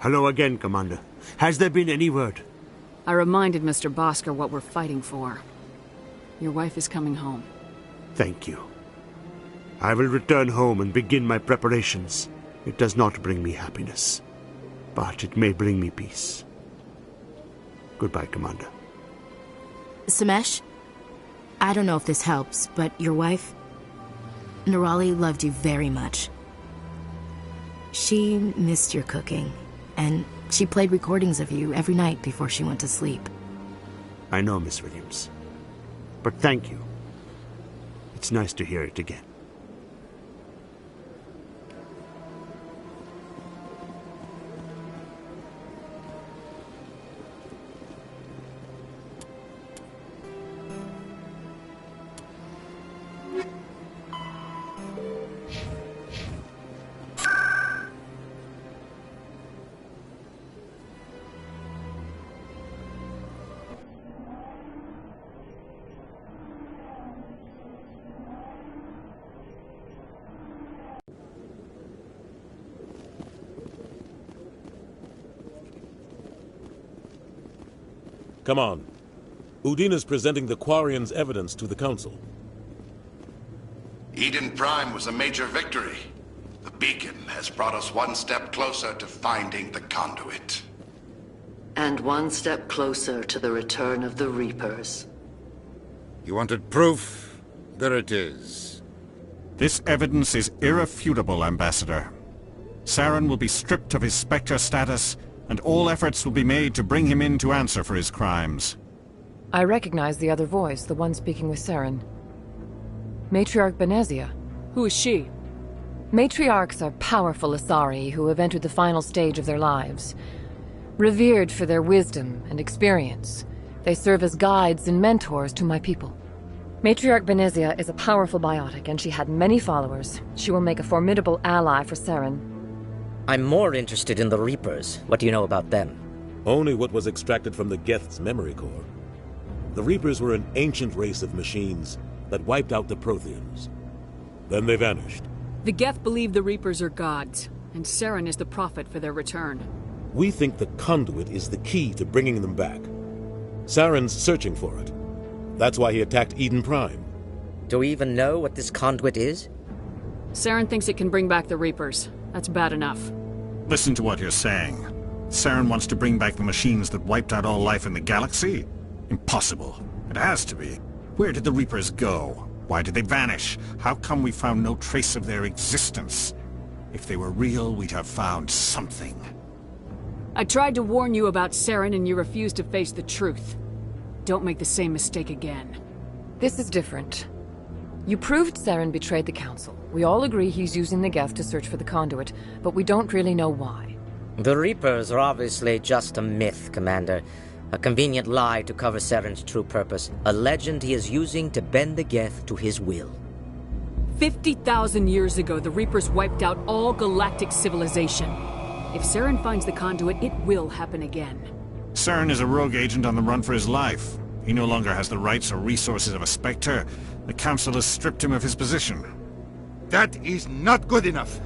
Hello again, Commander. Has there been any word? I reminded Mr. Bosker what we're fighting for. Your wife is coming home. Thank you. I will return home and begin my preparations. It does not bring me happiness, but it may bring me peace. Goodbye, Commander. Samesh, I don't know if this helps, but your wife, Nirali, loved you very much. She missed your cooking, and she played recordings of you every night before she went to sleep. I know, Miss Williams. But thank you. It's nice to hear it again. Come on. Udine is presenting the Quarians' evidence to the Council. Eden Prime was a major victory. The beacon has brought us one step closer to finding the conduit. And one step closer to the return of the Reapers. You wanted proof? There it is. This evidence is irrefutable, Ambassador. Saren will be stripped of his Spectre status, and all efforts will be made to bring him in to answer for his crimes. I recognize the other voice, the one speaking with Saren. Matriarch Benezia. Who is she? Matriarchs are powerful Asari who have entered the final stage of their lives. Revered for their wisdom and experience, they serve as guides and mentors to my people. Matriarch Benezia is a powerful biotic, and she had many followers. She will make a formidable ally for Saren. I'm more interested in the Reapers. What do you know about them? Only what was extracted from the Geth's memory core. The Reapers were an ancient race of machines that wiped out the Protheans. Then they vanished. The Geth believe the Reapers are gods, and Saren is the prophet for their return. We think the conduit is the key to bringing them back. Saren's searching for it. That's why he attacked Eden Prime. Do we even know what this conduit is? Saren thinks it can bring back the Reapers. That's bad enough. Listen to what you're saying. Saren wants to bring back the machines that wiped out all life in the galaxy? Impossible. It has to be. Where did the Reapers go? Why did they vanish? How come we found no trace of their existence? If they were real, we'd have found something. I tried to warn you about Saren, and you refused to face the truth. Don't make the same mistake again. This is different. You proved Saren betrayed the Council. We all agree he's using the Geth to search for the conduit, but we don't really know why. The Reapers are obviously just a myth, Commander. A convenient lie to cover Saren's true purpose. A legend he is using to bend the Geth to his will. 50,000 years ago, the Reapers wiped out all galactic civilization. If Saren finds the conduit, it will happen again. Saren is a rogue agent on the run for his life. He no longer has the rights or resources of a Spectre. The Council has stripped him of his position. That is not good enough.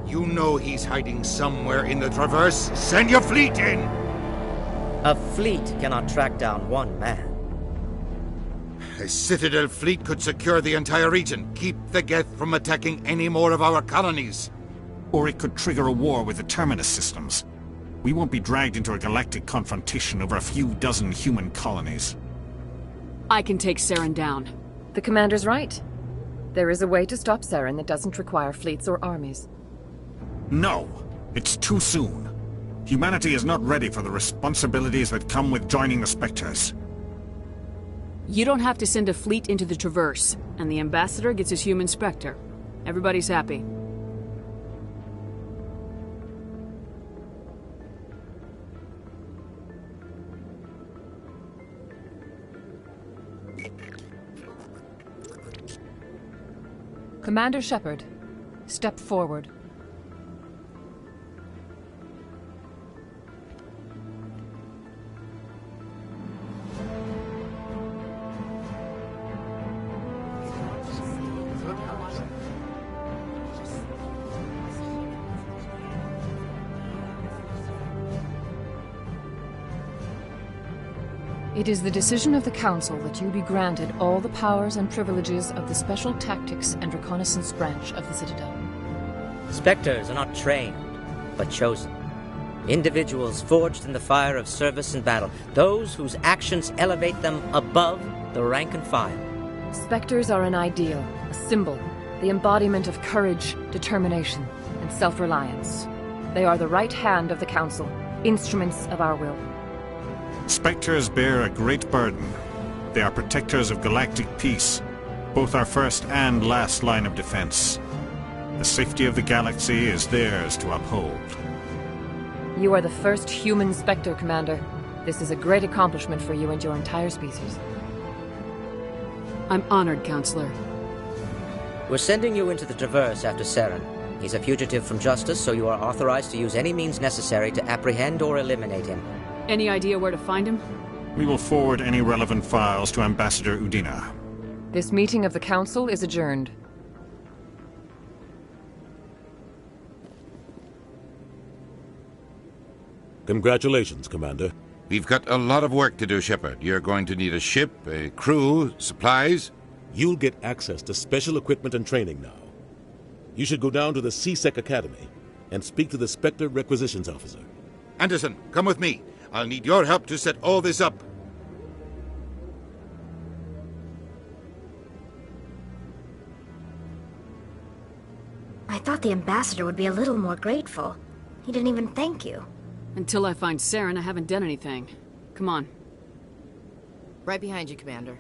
You know he's hiding somewhere in the Traverse. Send your fleet in! A fleet cannot track down one man. A Citadel fleet could secure the entire region. Keep the Geth from attacking any more of our colonies. Or it could trigger a war with the Terminus systems. We won't be dragged into a galactic confrontation over a few dozen human colonies. I can take Saren down. The Commander's right. There is a way to stop Saren that doesn't require fleets or armies. No, it's too soon. Humanity is not ready for the responsibilities that come with joining the Spectres. You don't have to send a fleet into the Traverse, and the Ambassador gets his human Spectre. Everybody's happy. Commander Shepard, step forward. It is the decision of the Council that you be granted all the powers and privileges of the Special Tactics and Reconnaissance Branch of the Citadel. Spectres are not trained, but chosen. Individuals forged in the fire of service and battle, those whose actions elevate them above the rank and file. Spectres are an ideal, a symbol, the embodiment of courage, determination, and self-reliance. They are the right hand of the Council, instruments of our will. Spectres bear a great burden. They are protectors of galactic peace, both our first and last line of defense. The safety of the galaxy is theirs to uphold. You are the first human Spectre, Commander. This is a great accomplishment for you and your entire species. I'm honored, Counselor. We're sending you into the Traverse after Saren. He's a fugitive from justice, so you are authorized to use any means necessary to apprehend or eliminate him. Any idea where to find him? We will forward any relevant files to Ambassador Udina. This meeting of the Council is adjourned. Congratulations, Commander. We've got a lot of work to do, Shepard. You're going to need a ship, a crew, supplies. You'll get access to special equipment and training now. You should go down to the CSEC Academy and speak to the Spectre Requisitions Officer. Anderson, come with me. I'll need your help to set all this up. I thought the ambassador would be a little more grateful. He didn't even thank you. Until I find Saren, I haven't done anything. Come on. Right behind you, Commander.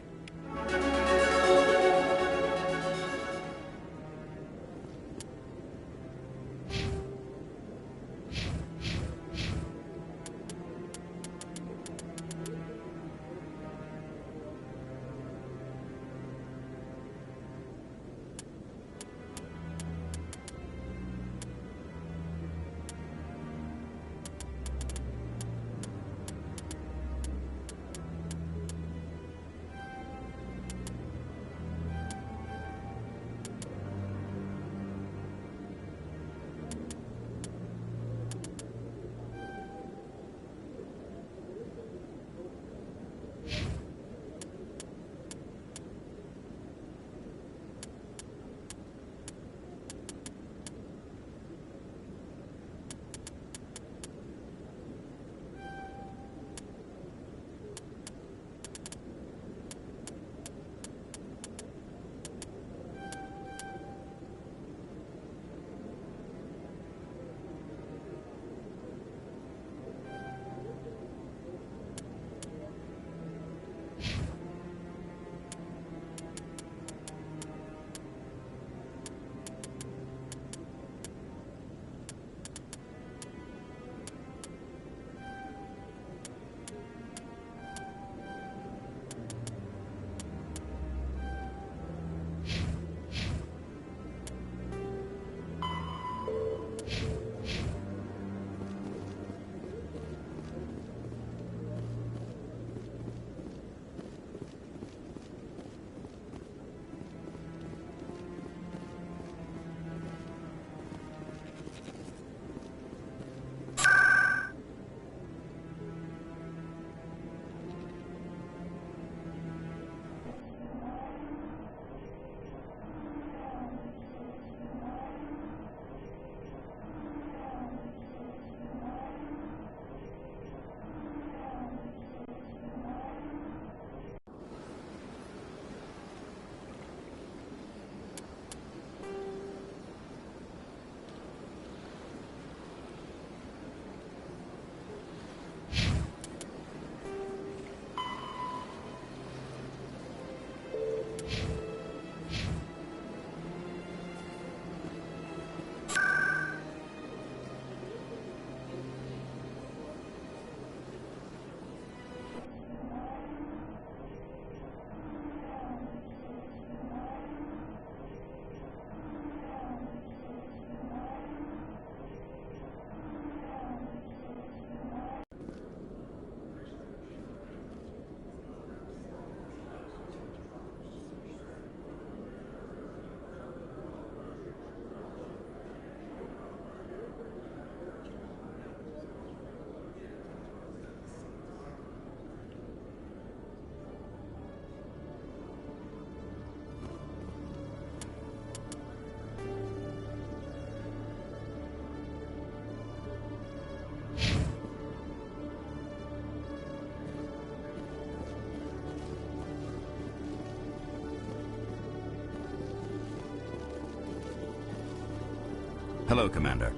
Hello, Commander.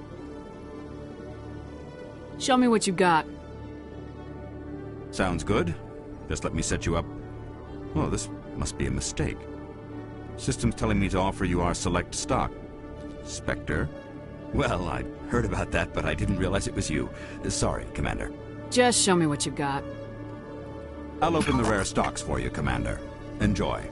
Show me what you got. Sounds good. Just let me set you up. Oh, this must be a mistake. System's telling me to offer you our select stock. Spectre? Well, I'd heard about that, but I didn't realize it was you. Sorry, Commander. Just show me what you got. I'll open the rare stocks for you, Commander. Enjoy.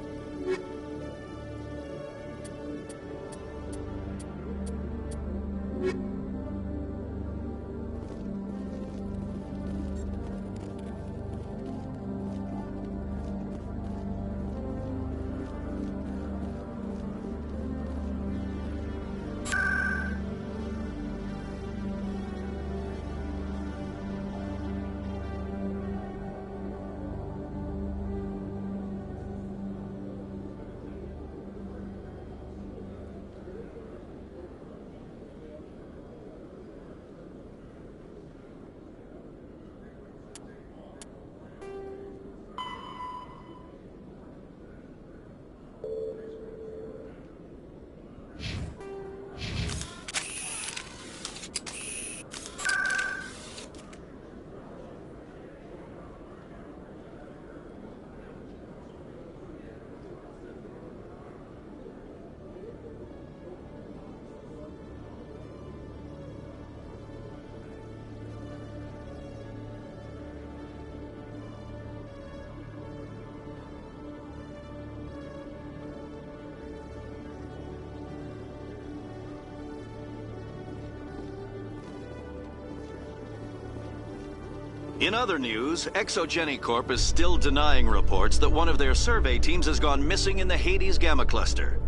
In other news, Exogeny Corp is still denying reports that one of their survey teams has gone missing in the Hades Gamma Cluster.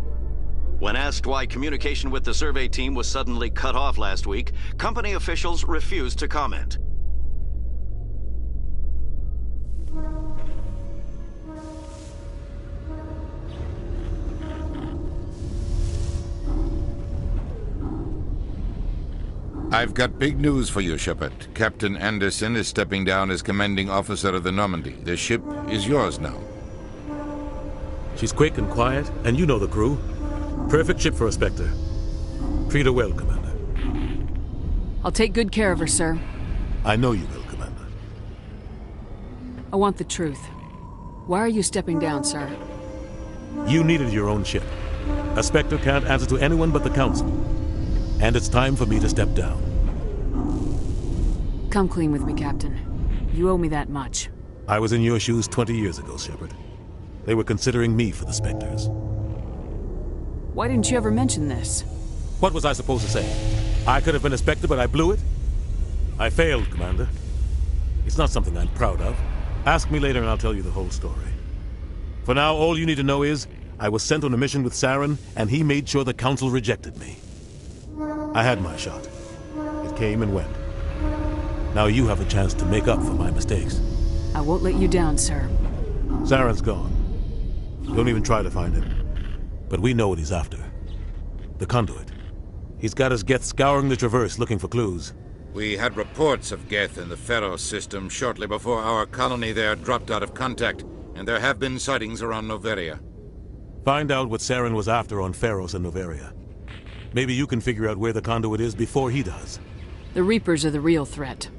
When asked why communication with the survey team was suddenly cut off last week, company officials refused to comment. I've got big news for you, Shepard. Captain Anderson is stepping down as commanding officer of the Normandy. The ship is yours now. She's quick and quiet, and you know the crew. Perfect ship for a Spectre. Treat her well, Commander. I'll take good care of her, sir. I know you will, Commander. I want the truth. Why are you stepping down, sir? You needed your own ship. A Spectre can't answer to anyone but the Council. And it's time for me to step down. Come clean with me, Captain. You owe me that much. I was in your shoes 20 years ago, Shepard. They were considering me for the Spectres. Why didn't you ever mention this? What was I supposed to say? I could have been a Spectre, but I blew it? I failed, Commander. It's not something I'm proud of. Ask me later and I'll tell you the whole story. For now, all you need to know is, I was sent on a mission with Saren, and he made sure the Council rejected me. I had my shot. It came and went. Now you have a chance to make up for my mistakes. I won't let you down, sir. Saren's gone. Don't even try to find him. But we know what he's after. The conduit. He's got his Geth scouring the Traverse looking for clues. We had reports of Geth in the Pharaoh system shortly before our colony there dropped out of contact, and there have been sightings around Noveria. Find out what Saren was after on Pharos and Noveria. Maybe you can figure out where the conduit is before he does. The Reapers are the real threat.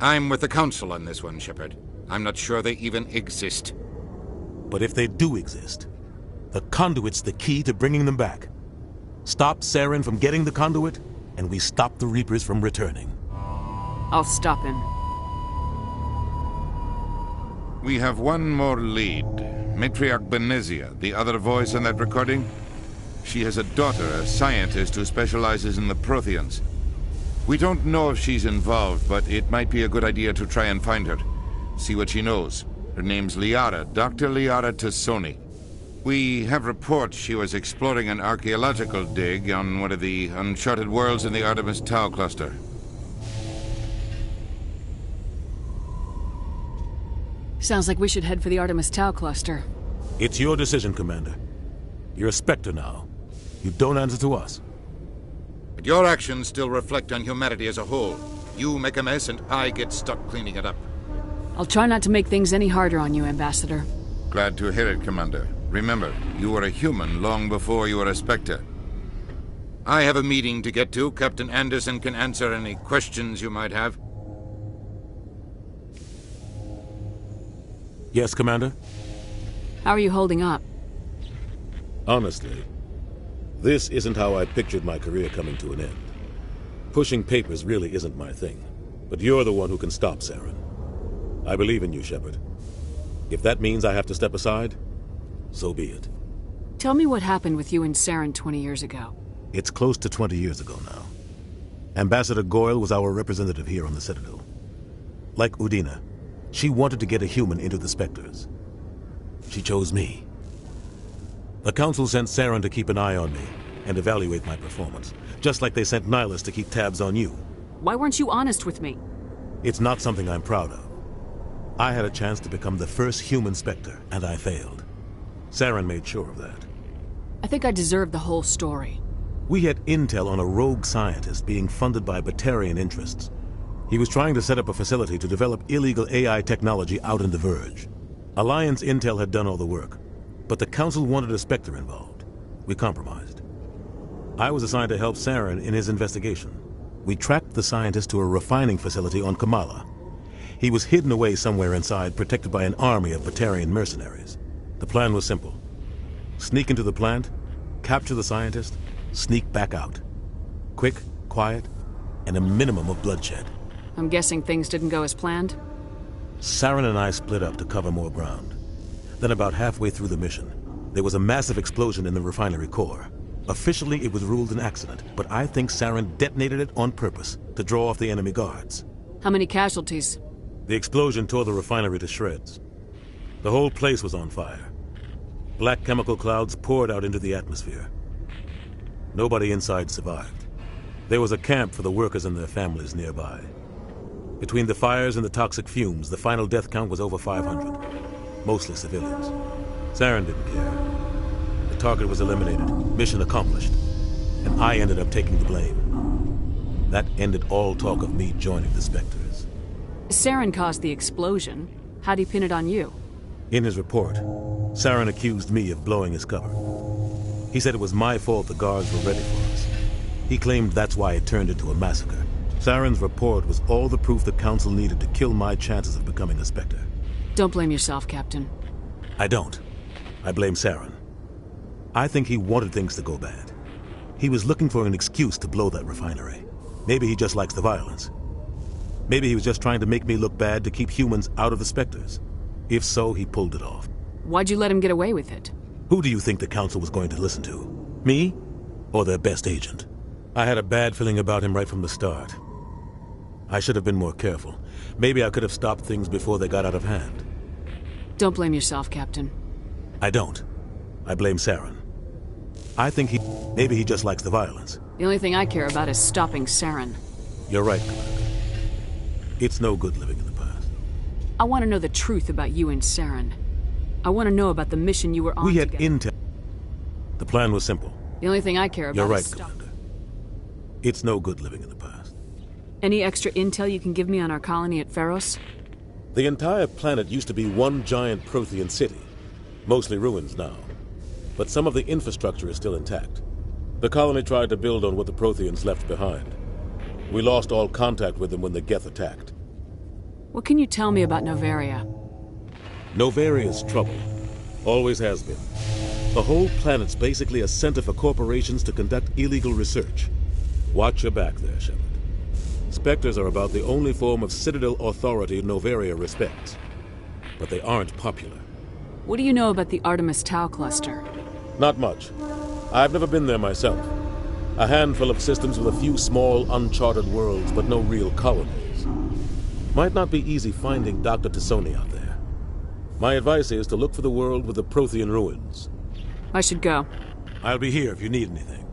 I'm with the Council on this one, Shepard. I'm not sure they even exist. But if they do exist, the conduit's the key to bringing them back. Stop Saren from getting the conduit, and we stop the Reapers from returning. I'll stop him. We have one more lead. Matriarch Benezia, the other voice on that recording. She has a daughter, a scientist who specializes in the Protheans. We don't know if she's involved, but it might be a good idea to try and find her. See what she knows. Her name's Liara, Dr. Liara Tassoni. We have reports she was exploring an archaeological dig on one of the uncharted worlds in the Artemis Tau cluster. Sounds like we should head for the Artemis Tau cluster. It's your decision, Commander. You're a Spectre now. You don't answer to us. But your actions still reflect on humanity as a whole. You make a mess and I get stuck cleaning it up. I'll try not to make things any harder on you, Ambassador. Glad to hear it, Commander. Remember, you were a human long before you were a Spectre. I have a meeting to get to. Captain Anderson can answer any questions you might have. Yes, Commander? How are you holding up? Honestly, this isn't how I pictured my career coming to an end. Pushing papers really isn't my thing, but you're the one who can stop Saren. I believe in you, Shepard. If that means I have to step aside, so be it. Tell me what happened with you and Saren 20 years ago. It's close to 20 years ago now. Ambassador Goyle was our representative here on the Citadel. Like Udina, she wanted to get a human into the Spectres. She chose me. The Council sent Saren to keep an eye on me and evaluate my performance, just like they sent Nihilus to keep tabs on you. Why weren't you honest with me? It's not something I'm proud of. I had a chance to become the first human Spectre, and I failed. Saren made sure of that. I think I deserve the whole story. We had intel on a rogue scientist being funded by Batarian interests. He was trying to set up a facility to develop illegal AI technology out in the Verge. Alliance intel had done all the work, but the Council wanted a Spectre involved. We compromised. I was assigned to help Saren in his investigation. We tracked the scientist to a refining facility on Kamala. He was hidden away somewhere inside, protected by an army of Batarian mercenaries. The plan was simple. Sneak into the plant, capture the scientist, sneak back out. Quick, quiet, and a minimum of bloodshed. I'm guessing things didn't go as planned? Saren and I split up to cover more ground. Then about halfway through the mission, there was a massive explosion in the refinery core. Officially, it was ruled an accident, but I think Saren detonated it on purpose to draw off the enemy guards. How many casualties? The explosion tore the refinery to shreds. The whole place was on fire. Black chemical clouds poured out into the atmosphere. Nobody inside survived. There was a camp for the workers and their families nearby. Between the fires and the toxic fumes, the final death count was over 500. Mostly civilians. Saren didn't care. The target was eliminated, mission accomplished, and I ended up taking the blame. That ended all talk of me joining the Spectres. Saren caused the explosion. How'd he pin it on you? In his report, Saren accused me of blowing his cover. He said it was my fault the guards were ready for us. He claimed that's why it turned into a massacre. Saren's report was all the proof the Council needed to kill my chances of becoming a Spectre. Don't blame yourself, Captain. I don't. I blame Saren. I think he wanted things to go bad. He was looking for an excuse to blow that refinery. Maybe he just likes the violence. Maybe he was just trying to make me look bad to keep humans out of the Spectres. If so, he pulled it off. Why'd you let him get away with it? Who do you think the Council was going to listen to? Me? Or their best agent? I had a bad feeling about him right from the start. I should have been more careful. Maybe I could have stopped things before they got out of hand. Don't blame yourself, Captain. I don't. I blame Saren. I think maybe he just likes the violence. The only thing I care about is stopping Saren. You're right, Commander. It's no good living in the past. I want to know the truth about you and Saren. I want to know about the mission you were on We had together. intel. The plan was simple. The only thing I care about You're right, is Commander. It's no good living in the past. Any extra intel you can give me on our colony at Pharos? The entire planet used to be one giant Prothean city. Mostly ruins now. But some of the infrastructure is still intact. The colony tried to build on what the Protheans left behind. We lost all contact with them when the Geth attacked. What can you tell me about Novaria? Novaria's trouble. Always has been. The whole planet's basically a center for corporations to conduct illegal research. Watch your back there, Shepard. Spectres are about the only form of Citadel authority Novaria respects. But they aren't popular. What do you know about the Artemis Tau cluster? Not much. I've never been there myself. A handful of systems with a few small, uncharted worlds, but no real colonies. Might not be easy finding Dr. Tassoni out there. My advice is to look for the world with the Prothean ruins. I should go. I'll be here if you need anything.